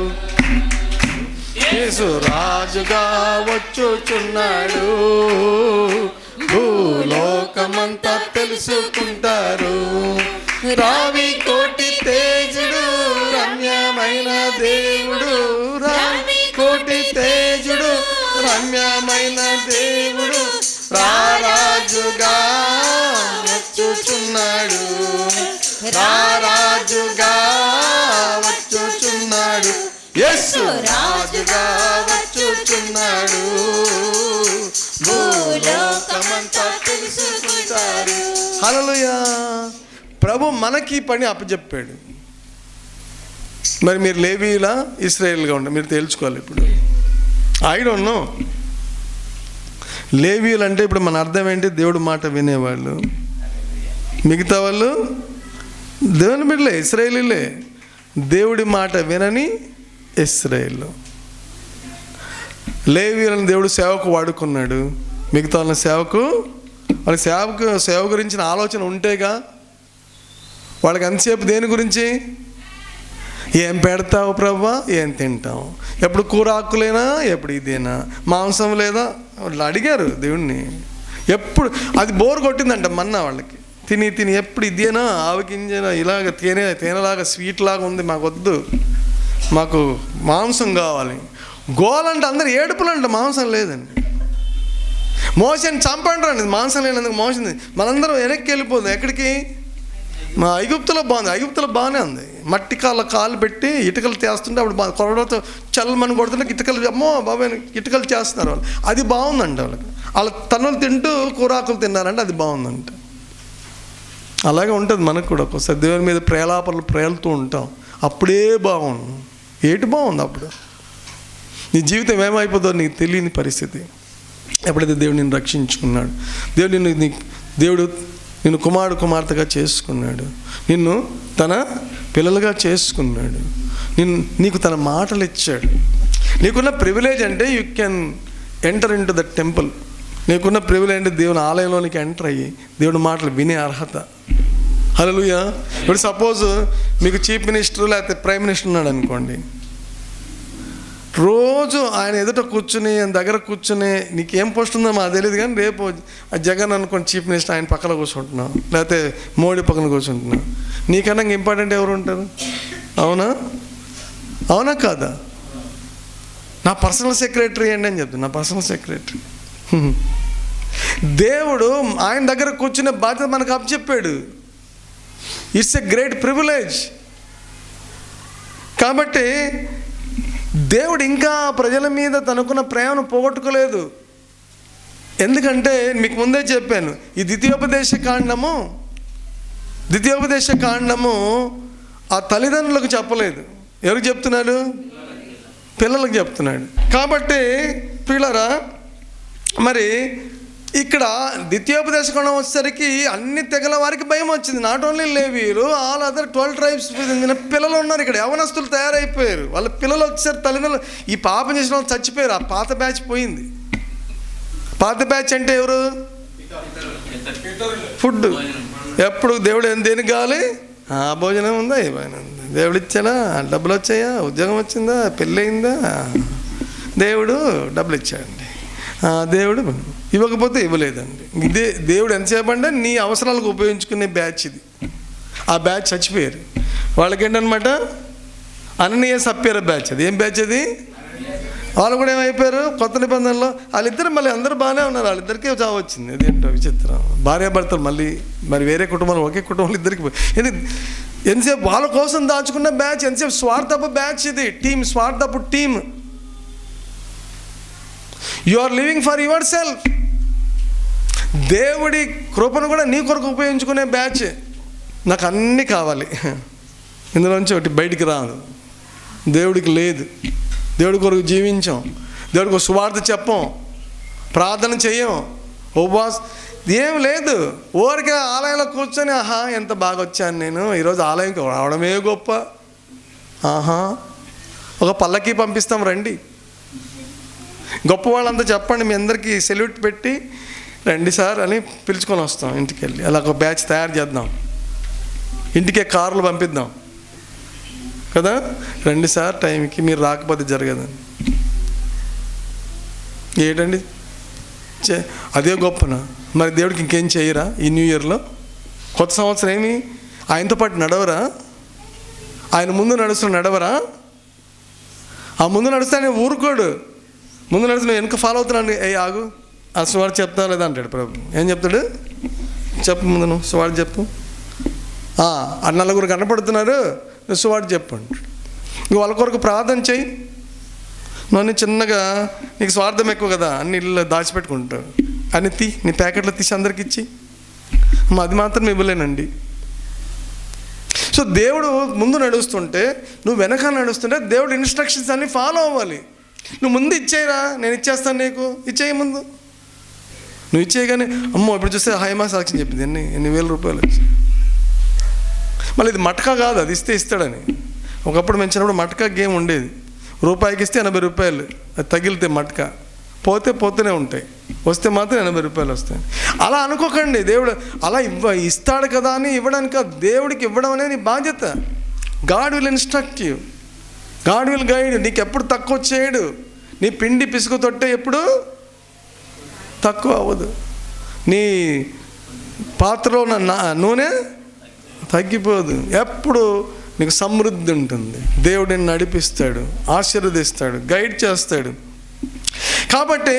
యేసు రాజుగా వచ్చుచున్నాడు, భూలోకమంతా తెలుసుకుంటారు. రావి కోటి తేజుడు, రమ్యమైన దేవుడు, రావి కోటి తేజుడు, రమ్యమైన దేవుడు, రారాజుగా వచ్చుచున్నాడు, రారాజుగా వచ్చుచున్నాడు. యేసు రాజుగా వచ్చుచున్నాడు, భూలోకమంతా తెలుసుకుంటారు. హల్లెలూయా. ప్రభు మనకి పని అప్పచెప్పాడు. మరి మీరు లేవీలా ఇశ్రాయేల్గా ఉంటారు, మీరు తెలుసుకోవాలి. ఇప్పుడు ఐ డోంట్ నో. లేవీలు అంటే ఇప్పుడు మన అర్థం ఏంటి? దేవుడి మాట వినేవాళ్ళు. మిగతా వాళ్ళు దేవుని బిడ్డలే, ఇశ్రాయేలీలే. దేవుడి మాట వినని ఇశ్రాయేలు. లేవీలను దేవుడు సేవకు వాడుకున్నాడు, మిగతా వాళ్ళ వాళ్ళ సేవ గురించిన ఆలోచన ఉంటేగా. వాళ్ళకి ఎంతసేపు దేని గురించి? ఏం పెడతావు ప్రభువా, ఏం తింటావు, ఎప్పుడు కూర ఆకులేనా, ఎప్పుడు ఇదేనా, మాంసం లేదా, వాళ్ళు అడిగారు దేవుణ్ణి. ఎప్పుడు అది బోర్ కొట్టిందంట మన్నా వాళ్ళకి. తిని ఎప్పుడు ఇదేనా, ఆవగింజనా, ఇలాగ తేనెలాగా స్వీట్ లాగా ఉంది, మాకు వద్దు, మాకు మాంసం కావాలి. గోలంటే అందరు ఏడుపులంట, మాంసం లేదండి. మోసని చంపండి, మాంసం లేనందుకు మోసం. మనందరం వెనక్కి వెళ్ళిపోతుంది. ఎక్కడికి? మా ఐగుప్తులో బాగుంది. ఐగుప్తులో బాగానే ఉంది. మట్టి కాలు పెట్టి ఇటుకలు చేస్తుంటే అప్పుడు కొరడతో చల్లమని కొడుతుంటే ఇటుకలు, అమ్మో బాబాయ్ ఇటుకలు చేస్తున్నారు వాళ్ళు. అది బాగుందంట వాళ్ళకి. వాళ్ళ తన్నులు తింటూ కూరాకులు తిన్నారంటే అది బాగుందంట. అలాగే ఉంటుంది మనకు కూడా. ఒక్కోసారి దేవుని మీద ప్రేలాపనలు ప్రేలుతూ ఉంటాం, అప్పుడే బాగుంది. ఏటి బాగుంది అప్పుడు? నీ జీవితం ఏమైపోతుందో నీకు తెలియని పరిస్థితి. ఎప్పుడైతే దేవుడు నిన్ను రక్షించుకున్నాడు, దేవుడు నిన్ను కుమార్తెగా చేసుకున్నాడు, నిన్ను తన పిల్లలుగా చేసుకున్నాడు, నీకు తన మాటలు ఇచ్చాడు. నీకున్న ప్రివిలేజ్ అంటే you can enter in to the temple. నీకున్న ప్రివిలేజ్ అంటే దేవుని ఆలయంలోనికి ఎంటర్ అయ్యి దేవుడి మాటలు వినే అర్హత. హల్లెలూయా. ఇప్పుడు సపోజ్ మీకు చీఫ్ మినిస్టర్ లేకపోతే ప్రైమ్ మినిస్టర్ ఉన్నాడు అనుకోండి, రోజు ఆయన ఎదుట కూర్చుని ఆయన దగ్గర కూర్చుని నీకేం పోస్ట్ ఉందో మాకు తెలియదు, కానీ రేపు జగన్ అనుకోండి చీఫ్ మినిస్టర్, ఆయన పక్కన కూర్చుంటున్నావు, లేకపోతే మోడీ పక్కన కూర్చుంటున్నావు, నీకన్నా ఇంపార్టెంట్ ఎవరు ఉంటారు? అవునా కాదా? నా పర్సనల్ సెక్రటరీ అండి అని చెప్తాను, నా పర్సనల్ సెక్రటరీ. దేవుడు ఆయన దగ్గర కూర్చునే బాధ్యత మనకు అప్పచెప్పాడు. It's a great privilege. కాబట్టి దేవుడు ఇంకా ప్రజల మీద తనకున్న ప్రేమను పోగొట్టుకోలేదు. ఎందుకంటే మీకు ముందే చెప్పాను, ఈ ద్వితీయోపదేశ కాండము ఆ తల్లిదండ్రులకు చెప్పలేదు. ఎవరికి చెప్తున్నాడు? పిల్లలకు చెప్తున్నాడు. కాబట్టి పిల్లరా, మరి ఇక్కడ ద్వితీయోపదేశ కాండం వచ్చేసరికి అన్ని తెగల వారికి భయం వచ్చింది. నాట్ ఓన్లీ లేవీయులు, ఆల్ అదర్ 12 ట్రైబ్స్ పిల్లలు ఉన్నారు ఇక్కడ. యవనస్తులు తయారైపోయారు. వాళ్ళ పిల్లలు వచ్చారు, తల్లిదండ్రులు ఈ పాపం చేసిన వాళ్ళు చచ్చిపోయారు. ఆ పాత బ్యాచ్ పోయింది. పాత బ్యాచ్ అంటే ఎవరు? ఫుడ్. ఎప్పుడు దేవుడు దేనికి కావాలి? భోజనం ఉందా, ఏమైనా ఉందా, దేవుడు ఇచ్చాడా, డబ్బులు వచ్చాయా, ఉద్యోగం వచ్చిందా, పెళ్ళి అయిందా, దేవుడు డబ్బులు ఇచ్చాడండి, దేవుడు ఇవ్వకపోతే ఇవ్వలేదండి. ఇదే దేవుడు ఎంతసేపు అంటే నీ అవసరాలకు ఉపయోగించుకునే బ్యాచ్ ఇది. ఆ బ్యాచ్ చచ్చిపోయారు. వాళ్ళకేంటనమాట అననీయ సప్యర బ్యాచ్. అది ఏం బ్యాచ్ అది? వాళ్ళు కూడా ఏమైపోయారు కొత్త నిబంధనలో. వాళ్ళిద్దరు మళ్ళీ అందరూ బాగానే ఉన్నారు, వాళ్ళిద్దరికీ చావు వచ్చింది. అదేంటో విచిత్రం. భార్యాభర్తలు మరి వేరే కుటుంబాలు ఒకే కుటుంబంలో ఇద్దరికి ఎంతసేపు వాళ్ళ కోసం దాచుకున్న బ్యాచ్, ఎంతసేపు స్వార్థపు బ్యాచ్ ఇది. టీం, స్వార్థపు team. You are living for yourself. దేవుడి కృపను కూడా నీ కొరకు ఉపయోగించుకునే బ్యాచ్. నాకు అన్నీ కావాలి, ఇందులోంచి ఒకటి బయటికి రాదు. దేవుడికి లేదు. దేవుడి కొరకు జీవించాం, దేవుడికి సువార్త చెప్పం, ప్రార్థన చెయ్యం, ఉపవాసం ఏం లేదు. ఊరికే ఆలయంలో కూర్చొని ఎంత బాగా వచ్చాను నేను ఈరోజు, ఆలయంకి రావడమే గొప్ప, ఒక పల్లకి పంపిస్తాం రండి, గొప్ప వాళ్ళంతా చెప్పండి, మీ అందరికీ సెల్యూట్ పెట్టి రండి సార్ అని పిలుచుకొని వస్తాం ఇంటికి వెళ్ళి. అలా ఒక బ్యాచ్ తయారు చేద్దాం, ఇంటికే కార్లు పంపిద్దాం కదా, రండి సార్ టైంకి, మీరు రాకపోతే జరగదని. ఏంటండి అదే గొప్పనా? మరి దేవుడికి ఇంకేం చేయరా? ఈ న్యూ ఇయర్లో కొత్త సంవత్సరం ఏమి ఆయనతో పాటు నడవరా? ఆయన ముందు నడవరా? ఆ ముందు నడుస్తే ఆయన ఊరుకోడు. ముందు నడుస్తున్నా వెనుక ఫాలో అవుతున్నాను, ఆగు ఆ సువార్త చెప్తా లేదా అంటాడు ప్రభు. ఏం చెప్తాడు? చెప్పు ముందు నువ్వు సువార్త చెప్పు. ఆ నలుగురు కనపడుతున్నారు, సువార్త చెప్పు అంటాడు. ఇంక వాళ్ళ కొరకు ప్రార్థన చెయ్యి. నన్ను చిన్నగా నీకు స్వార్థం ఎక్కువ కదా అన్ని ఇల్లు దాచిపెట్టుకుంటాడు. అన్ని నీ ప్యాకెట్లో తీసి అందరికి ఇచ్చి, అది మాత్రం ఇవ్వలేనండి. సో దేవుడు ముందు నడుస్తుంటే నువ్వు వెనక నడుస్తుంటే దేవుడు ఇన్స్ట్రక్షన్స్ అన్నీ ఫాలో అవ్వాలి. నువ్వు ముందు ఇచ్చేయరా, నేను ఇచ్చేస్తాను నీకు, ఇచ్చేయి ముందు. నువ్వు ఇచ్చేయగానే అమ్మో ఇప్పుడు చూస్తే హైమా సాక్షి చెప్పింది ఎన్ని వేల రూపాయలు వచ్చి. మళ్ళీ ఇది మటకా కాదు, అది ఇస్తే ఇస్తాడని. ఒకప్పుడు మేము చిన్నప్పుడు మటకా గేమ్ ఉండేది. రూపాయికి ఇస్తే 80 రూపాయలు, అది తగిలితే మటకా, పోతూనే ఉంటాయి, వస్తే మాత్రం 80 రూపాయలు వస్తాయి. అలా అనుకోకండి. దేవుడు అలా ఇస్తాడు కదా అని ఇవ్వడానికి కాదు. దేవుడికి ఇవ్వడం అనేది నీ బాధ్యత. God will instruct you, God will guide. నీకు ఎప్పుడు తక్కువ చేయడు. నీ పిండి పిసుకు తొట్టే ఎప్పుడు తక్కువ అవ్వదు. నీ పాత్రలో ఉన్న నూనె తగ్గిపోదు. ఎప్పుడు నీకు సమృద్ధి ఉంటుంది. దేవుడు నిన్ను నడిపిస్తాడు, ఆశీర్వదిస్తాడు, గైడ్ చేస్తాడు. కాబట్టి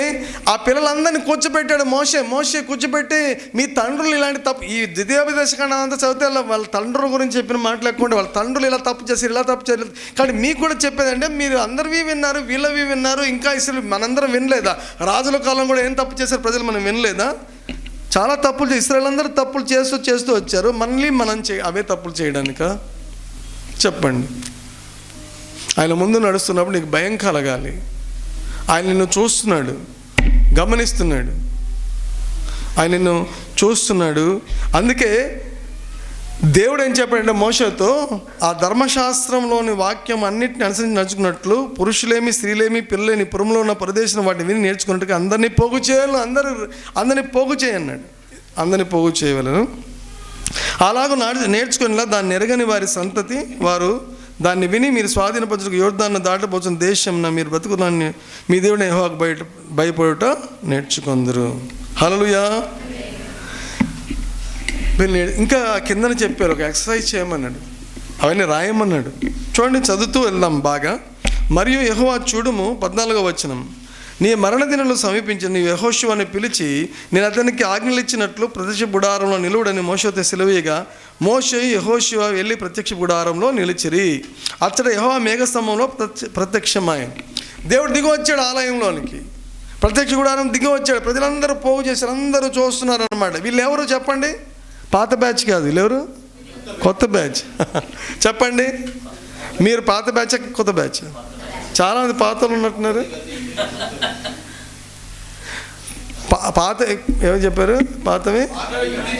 ఆ పిల్లలందరినీ కూర్చోబెట్టాడు మోషే కూర్చోబెట్టి, మీ తండ్రులు ఇలాంటి తప్పు, ఈ ద్వితీయోపదేశ కాండం అంతా చదివితే వాళ్ళ తండ్రుల గురించి చెప్పిన మాటలు ఎక్కువ ఉంటే, వాళ్ళ తండ్రులు ఇలా తప్పు చేశారు. కానీ మీకు కూడా చెప్పేదంటే మీరు అందరివి విన్నారు, వీళ్ళవి విన్నారు, ఇంకా ఇసలు మనందరం వినలేదా? రాజుల కాలం కూడా ఏం తప్పు చేశారు ప్రజలు, మనం వినలేదా? చాలా తప్పులు ఇశ్రాయేలు అందరూ తప్పులు చేస్తూ వచ్చారు. మళ్ళీ మనం అవే తప్పులు చేయడానిక? చెప్పండి. ఆయన ముందు నడుస్తున్నప్పుడు నీకు భయం కలగాలి. ఆయన నిన్ను చూస్తున్నాడు, గమనిస్తున్నాడు, ఆయన నిన్ను చూస్తున్నాడు. అందుకే దేవుడు ఏం చెప్పాడంటే మోషేతో, ఆ ధర్మశాస్త్రంలోని వాక్యం అన్నిటిని అనుసరించి నడుచుకున్నట్లు పురుషులేమి స్త్రీలేమి పిల్లలేని పురంలో ఉన్న ప్రదేశం వాటిని విని నేర్చుకున్నట్టుగా అందరినీ పోగు చేయాలి, అందరినీ పోగు చేయన్నాడు. అందరినీ పోగు చేయవలను. అలాగూ నేర్చుకునేలా దాన్ని ఎరగని వారి సంతతి వారు దాన్ని విని మీరు స్వాధీనపరచుకు యోర్దాను దాటబోతున్న దేశంన మీరు బ్రతుకుదాన్ని మీ దేవుని యెహోవాకు భయపడుట నేర్చుకుందరు. హల్లెలూయా. ఇంకా కిందని చెప్పారు, ఒక ఎక్సర్సైజ్ చేయమన్నాడు, అవన్నీ రాయమన్నాడు. చూడండి, చదువుతూ వెళ్దాం బాగా. మరియు యెహోవా చూడుము, 14వ వచనం, నీ మరణ దినములు సమీపించి నీ యెహోషువని పిలిచి నేను అతనికి ఆజ్ఞలు ఇచ్చినట్లు ప్రత్యక్ష గుడారంలో నిలువుడని మోషేతో సెలవీయగా మోషే యెహోషువ వెళ్ళి ప్రత్యక్ష గుడారంలో నిలిచిరి. అచ్చట యెహోవా మేఘస్తంభంలో ప్రత్యక్షమాయ. దేవుడు దిగి వచ్చాడు ఆలయంలోనికి, ప్రత్యక్ష గుడారం దిగి వచ్చాడు. ప్రజలందరూ పోగు చేశారు, అందరూ చూస్తున్నారు అన్నమాట. వీళ్ళు ఎవరు చెప్పండి? పాత బ్యాచ్ కాదు, వీళ్ళెవరు? కొత్త బ్యాచ్. చెప్పండి, మీరు పాత బ్యాచ్ కొత్త బ్యాచ్? చాలామంది పాతలు ఉన్నట్టున్నారు. పాత ఏమో చెప్పారు, పాతవి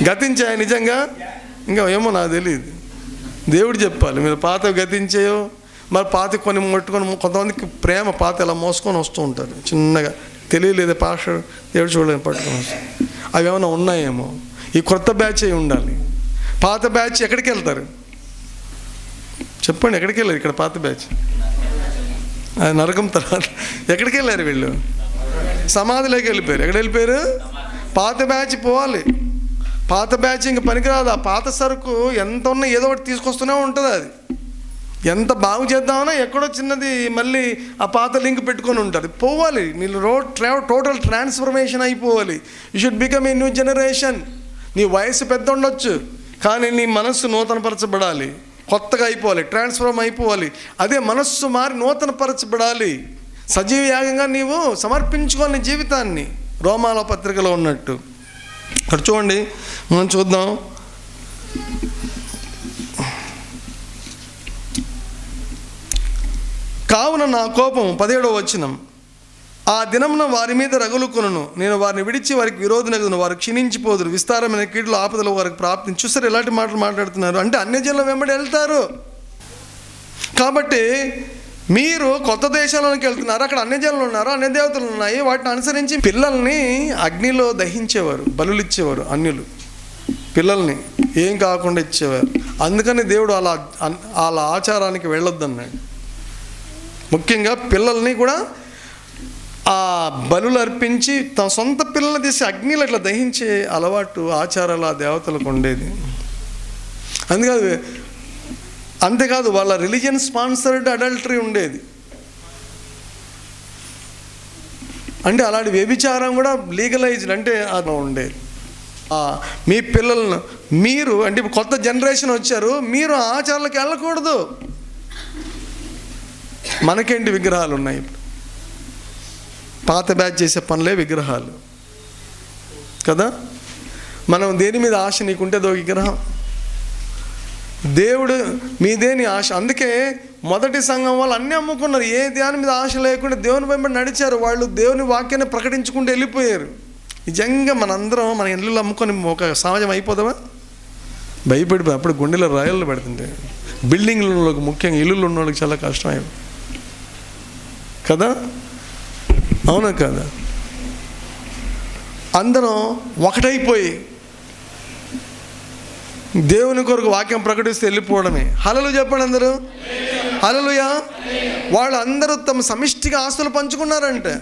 గతించాయి నిజంగా. ఇంకా ఏమో నాకు తెలియదు, దేవుడు చెప్పాలి. మీరు పాతవి గతించేయో, మరి పాత కొన్ని ముట్టుకొని, కొంతమందికి ప్రేమ పాత ఇలా మోసుకొని వస్తూ ఉంటారు చిన్నగా, తెలియలేదు పాష దేవుడు చూడలేదు పట్టుకొని వస్తారు. అవి ఏమైనా ఉన్నాయేమో. ఈ కొత్త బ్యాచ్ అయి ఉండాలి. పాత బ్యాచ్ ఎక్కడికి వెళ్తారు చెప్పండి? ఎక్కడికి వెళ్ళారు? ఇక్కడ పాత బ్యాచ్ నరకం తర్వాత ఎక్కడికి వెళ్ళారు వీళ్ళు? సమాధిలోకి వెళ్ళిపోయారు. ఎక్కడ వెళ్ళిపోయారు? పాత బ్యాచ్ పోవాలి. పాత బ్యాచ్ ఇంక పనికిరాదు. ఆ పాత సరుకు ఎంత ఉన్నా ఏదో ఒకటి తీసుకొస్తూనే ఉంటుంది. అది ఎంత బాగు చేద్దామన్నా ఎక్కడో చిన్నది మళ్ళీ ఆ పాత లింక్ పెట్టుకొని ఉంటుంది. పోవాలి. నీళ్ళు టోటల్ ట్రాన్స్ఫర్మేషన్ అయిపోవాలి. You should become a new generation. నీ వయసు పెద్ద ఉండొచ్చు, కానీ నీ మనస్సు నూతనపరచబడాలి, కొత్తగా అయిపోవాలి, ట్రాన్స్ఫార్మ్ అయిపోవాలి. అదే మనస్సు మారి నూతనపరచబడాలి. సజీవ యాగంగా నీవు సమర్పించుకోని జీవితాన్ని, రోమాల పత్రికలో ఉన్నట్టు. ఇక్కడ చూడండి, మనం చూద్దాం. కావున నా కోపం, 17వ వచనం, ఆ దినమున వారి మీద రగులుకొనును, నేను వారిని విడిచి వారికి విరోధనగుదును, వారు క్షీణించిపోదురు, విస్తారమైన కీడులు ఆపదలు వారికి ప్రాప్తి. చూస్తారు ఎలాంటి మాటలు మాట్లాడుతున్నారు అంటే అన్యజనుల వెంబడి వెళ్తారు. కాబట్టి మీరు కొత్త దేశాలకు వెళ్తున్నారు, అక్కడ అన్యజనులు ఉన్నారు, అన్య దేవతలు ఉన్నాయి, వాటిని అనుసరించి పిల్లల్ని అగ్నిలో దహించేవారు, బలులు ఇచ్చేవారు. అన్యులు పిల్లల్ని ఏం కాకుండా ఇచ్చేవారు. అందుకని దేవుడు అలా ఆచారానికి వెళ్ళొద్దన్నాడు. ముఖ్యంగా పిల్లల్ని కూడా ఆ బలులు అర్పించి తమ సొంత పిల్లల్ని తీసి అగ్నిలో ఇట్లా దహించే అలవాటు, ఆచారాలు ఆ దేవతలకు ఉండేది. అంతేకాదు వాళ్ళ రిలీజియన్ స్పాన్సర్డ్ అడల్టరీ ఉండేది. అంటే అలాంటి వ్యభిచారం కూడా లీగలైజ్డ్, అంటే అది ఉండేది. మీ పిల్లలను మీరు, అంటే కొత్త జనరేషన్ వచ్చారు, మీరు ఆ ఆచారాలకు వెళ్ళకూడదు. మనకేంటి విగ్రహాలు ఉన్నాయి ఇప్పుడు? పాత బ్యాచ్ చేసే పనులే విగ్రహాలు కదా. మనం దేని మీద ఆశ నీకుంటేదో విగ్రహం. దేవుడు మీదేని ఆశ. అందుకే మొదటి సంఘం వాళ్ళు అన్నీ అమ్ముకున్నారు. ఏ దాని మీద ఆశ లేకుండా దేవుని వెంబడి నడిచారు. వాళ్ళు దేవుని వాక్యాన్ని ప్రకటించుకుంటూ వెళ్ళిపోయారు. నిజంగా మనందరం మన ఇల్లు అమ్ముకొని ఒక సమాజం అయిపోదామా? భయపడిపోయి అప్పుడు గుండెలో రాయల్లో పెడుతుంటే, బిల్డింగ్లలో ముఖ్యంగా ఇల్లులు ఉన్న వాళ్ళకి చాలా కష్టం కదా. అవునా కదా? అందరం ఒకటైపోయి దేవుని కొరకు వాక్యం ప్రకటిస్తే వెళ్ళిపోవడమే. హల్లెలూయా చెప్పండి అందరూ. హల్లెలూయా. వాళ్ళందరూ తమ సమిష్టిగా ఆస్తులు పంచుకున్నారంటే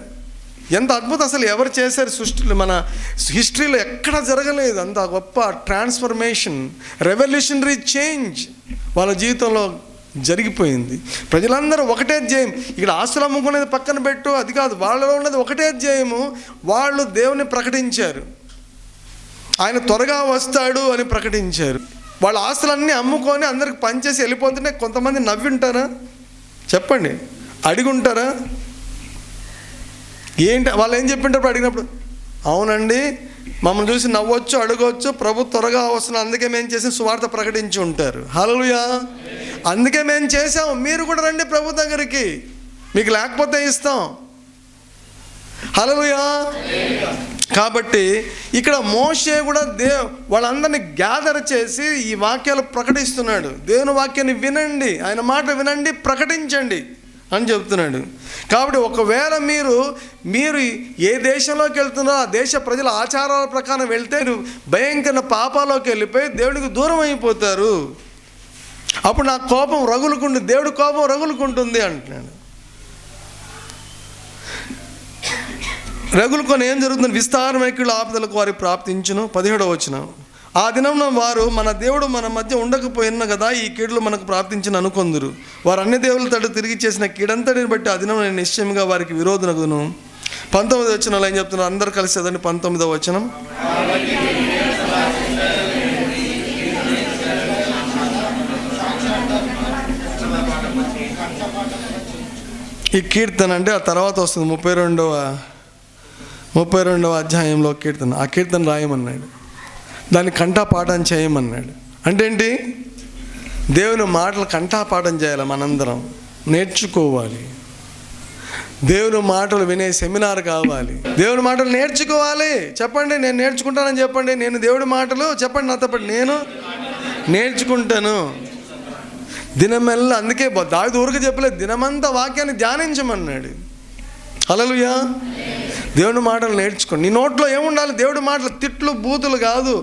ఎంత అద్భుతం. అసలు ఎవరు చేశారు సృష్టిలో? మన హిస్టరీలో ఎక్కడా జరగలేదు అంత గొప్ప ట్రాన్స్ఫర్మేషన్, రెవల్యూషనరీ చేంజ్ వాళ్ళ జీవితంలో జరిగిపోయింది. ప్రజలందరూ ఒకటే ధ్యేయం. ఇక్కడ ఆస్తులు అమ్ముకునేది పక్కన పెట్టు, అది కాదు. వాళ్ళలో ఉన్నది ఒకటే ధ్యేయము. వాళ్ళు దేవుని ప్రకటించారు, ఆయన త్వరగా వస్తాడు అని ప్రకటించారు. వాళ్ళ ఆస్తులన్నీ అమ్ముకొని అందరికి పనిచేసి వెళ్ళిపోతుంటే కొంతమంది నవ్వింటారా చెప్పండి? అడిగుంటారా? ఏంటి వాళ్ళు ఏం చెప్పింటారు అడిగినప్పుడు? అవునండి, మమ్మల్ని చూసి నవ్వచ్చు, అడగవచ్చు, ప్రభు త్వరగా వస్తున్నాం, అందుకే మేము చేసిన సువార్త ప్రకటించి ఉంటారు. హల్లెలూయా. అందుకే మేము చేసాం, మీరు కూడా రండి ప్రభు దగ్గరికి, మీకు లేకపోతే ఇస్తాం. హల్లెలూయా. కాబట్టి ఇక్కడ మోషే కూడా వాళ్ళందరినీ గ్యాదర్ చేసి ఈ వాక్యాలు ప్రకటిస్తున్నాడు. దేవుని వాక్యాన్ని వినండి, ఆయన మాట వినండి, ప్రకటించండి అని చెప్తున్నాడు. కాబట్టి ఒకవేళ మీరు ఏ దేశంలోకి వెళ్తున్నారో ఆ దేశ ప్రజల ఆచారాల ప్రకారం వెళ్తే మీరు భయంకర పాపాల్లోకి వెళ్ళిపోయి దేవుడికి దూరం అయిపోతారు. అప్పుడు నా కోపం రగులుకుంటుంది, దేవుడి కోపం రగులుకుంటుంది అంటున్నాడు. రగులుకొని ఏం జరుగుతుంది? విస్తారమైన ఆపదలకు వారి ప్రాప్తించును. 17వ వచనం, ఆ దినం వారు మన దేవుడు మన మధ్య ఉండకపోయినా కదా ఈ కీడులు మనకు ప్రాప్తించిన అనుకొందురు. వారు అన్ని దేవుల తట్టు తిరిగి చేసిన కీడంతటిని బట్టి ఆ దినం నేను నిశ్చయంగా వారికి విరోధనగును. 19వ వచనంలో ఏం చెప్తున్నారు? అందరు కలిసి చదవండి 19వ వచనం. ఈ కీర్తన అంటే ఆ తర్వాత వస్తుంది 32వ అధ్యాయంలో కీర్తన. ఆ కీర్తన రాయమన్నాడు, దాన్ని కంఠపాఠం చేయమన్నాడు. అంటే ఏంటి? దేవుని మాటలు కంఠపాఠం చేయాలి, మనందరం నేర్చుకోవాలి. దేవుని మాటలు వినే సెమినార్ కావాలి. దేవుని మాటలు నేర్చుకోవాలి. చెప్పండి, నేను నేర్చుకుంటానని చెప్పండి. నేను దేవుడి మాటలు చెప్పండి, నాతో పాటు నేను నేర్చుకుంటాను. దినమెల్లా, అందుకే దావీదు ఊరికి చెప్పలేదు, దినమంతా వాక్యాన్ని ధ్యానించమన్నాడు. హల్లెలూయా. దేవుని మాటలు నేర్చుకోండి. నీ నోట్లో ఏముండాలి? దేవుడి మాటలు, తిట్లు బూతులు కాదు,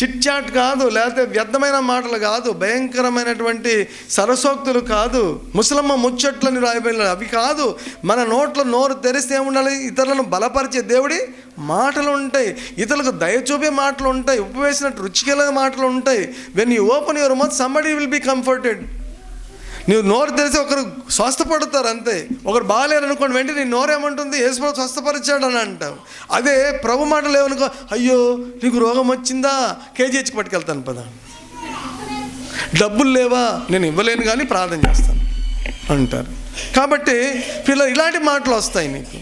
చిట్చాట్ కాదు, లేకపోతే వ్యర్థమైన మాటలు కాదు, భయంకరమైనటువంటి సరసోక్తులు కాదు, ముసలమ్మ ముచ్చట్లని రాయబడిన అవి కాదు. మన నోట్లో నోరు తెరిస్తే ఏముండాలి? ఇతరులను బలపరిచే దేవుడి మాటలు ఉంటాయి, ఇతరులకు దయ చూపే మాటలు ఉంటాయి, ఉప్పు వేసినట్టు రుచికల మాటలు ఉంటాయి. When you open your mouth somebody will be comforted. నువ్వు నోరు తెరిచి ఒకరు స్వస్థపడతారు అంతే. ఒకరు బాగాలేరు అనుకోండి, వెంటనే నీ నోరు ఏమంటుంది? యేసుప్రభు స్వస్థపరిచాడు అని అంటావు. అదే ప్రభు మాటలు ఏమనుకో, అయ్యో నీకు రోగం వచ్చిందా, కేజీహెచ్కి పట్టుకెళ్తాను పదా, డబ్బులు లేవా, నేను ఇవ్వలేను కానీ ప్రార్థన చేస్తాను అంటారు. కాబట్టి పిల్లలు ఇలాంటి మాటలు వస్తాయి నీకు,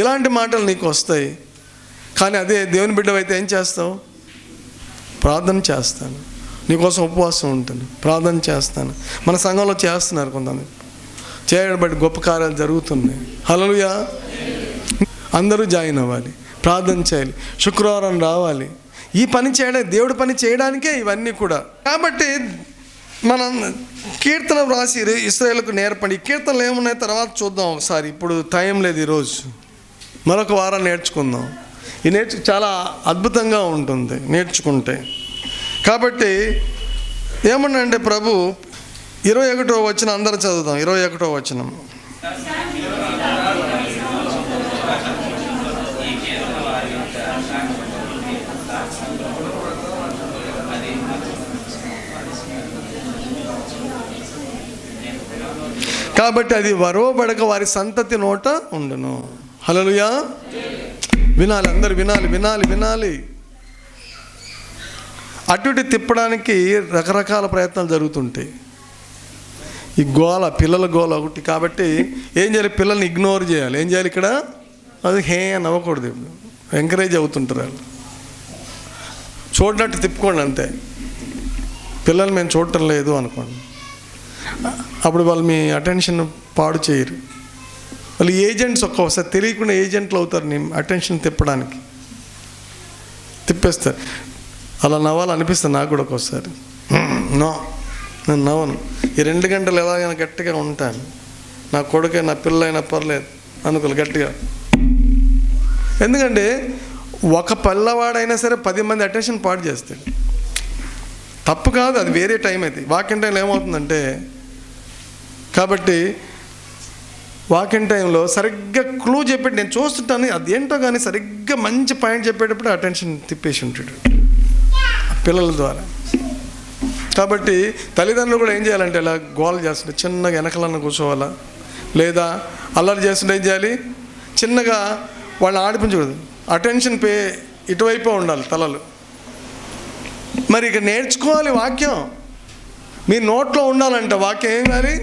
ఇలాంటి మాటలు నీకు వస్తాయి. కానీ అదే దేవుని బిడ్డవైతే ఏం చేస్తావు? ప్రార్థన చేస్తాను, నీకోసం ఉపవాసం ఉంటుంది, ప్రార్థన చేస్తాను. మన సంఘంలో చేస్తున్నారు కొంతమంది, చేయడం బట్టి గొప్ప కార్యాలు జరుగుతున్నాయి. హల్లెలూయా. అందరూ జాయిన్ అవ్వాలి, ప్రార్థన చేయాలి, శుక్రవారం రావాలి. ఈ పని చేయడం, దేవుడి పని చేయడానికే ఇవన్నీ కూడా. కాబట్టి మనం కీర్తన వ్రాసి ఇశ్రాయేలుకు నేర్పండి. ఈ కీర్తనలు ఏమున్నాయి తర్వాత చూద్దాం ఒకసారి, ఇప్పుడు టైం లేదు. ఈరోజు మరొక వారం నేర్చుకుందాం. ఈ చాలా అద్భుతంగా ఉంటుంది నేర్చుకుంటే. కాబట్టి ఏమన్నాడంటే ప్రభు 21వ వచనం అందరూ చదువుదాం. 21వ వచనం. కాబట్టి అది వరోబడక వారి సంతతి నోట ఉండును. హల్లెలూయా. వినాలి, అందరు వినాలి, వినాలి, వినాలి. అటు ఇటు తిప్పడానికి రకరకాల ప్రయత్నాలు జరుగుతుంటాయి. ఈ గోల, పిల్లల గోల ఒకటి. కాబట్టి ఏం చేయాలి? పిల్లల్ని ఇగ్నోర్ చేయాలి. ఏం చేయాలి? ఇక్కడ అది హే అని అవ్వకూడదు, ఎంకరేజ్ అవుతుంటారు వాళ్ళు. చూడనట్టు తిప్పుకోండి అంతే. పిల్లలు మేము చూడటం లేదు అనుకోండి, అప్పుడు వాళ్ళు మీ అటెన్షన్ పాడు చేయరు. వాళ్ళు ఏజెంట్స్, ఒక్కోసారి తెలియకుండా ఏజెంట్లు అవుతారు నీ అటెన్షన్ తిప్పడానికి, తిప్పేస్తారు. అలా నవ్వాలనిపిస్తుంది నాకు కూడా ఒక్కోసారి. నో, నేను నవ్వను. ఈ 2 గంటలు ఎలాగైనా గట్టిగా ఉంటాను. నా కొడుకే, నా పిల్లలైనా పర్లేదు అనుకోవాలి గట్టిగా. ఎందుకంటే ఒక పిల్లవాడైనా సరే 10 మంది అటెన్షన్ పాడు చేస్తాడు. తప్పు కాదు, అది వేరే టైం అయితే. వాకింగ్ టైంలో ఏమవుతుందంటే, కాబట్టి వాకింగ్ టైంలో సరిగ్గా క్లూ చెప్పేటి నేను చూస్తుంటాను, అదేంటో కానీ సరిగ్గా మంచి పాయింట్ చెప్పేటప్పుడు అటెన్షన్ తిప్పేసి ఉంటాడు పిల్లల ద్వారా. కాబట్టి తల్లిదండ్రులు కూడా ఏం చేయాలంటే, ఇలా గోల చేస్తుంటే చిన్నగా వెనకలన్న కూర్చోవాలా, లేదా అల్లరి చేస్తుంటే ఏం చేయాలి? చిన్నగా వాళ్ళని ఆడిపించకూడదు. అటెన్షన్ ఇటువైపే ఉండాలి తలలు. మరి ఇక నేర్చుకోవాలి వాక్యం. మీ నోట్లో ఉండాలంటే వాక్యం ఏం కావాలి?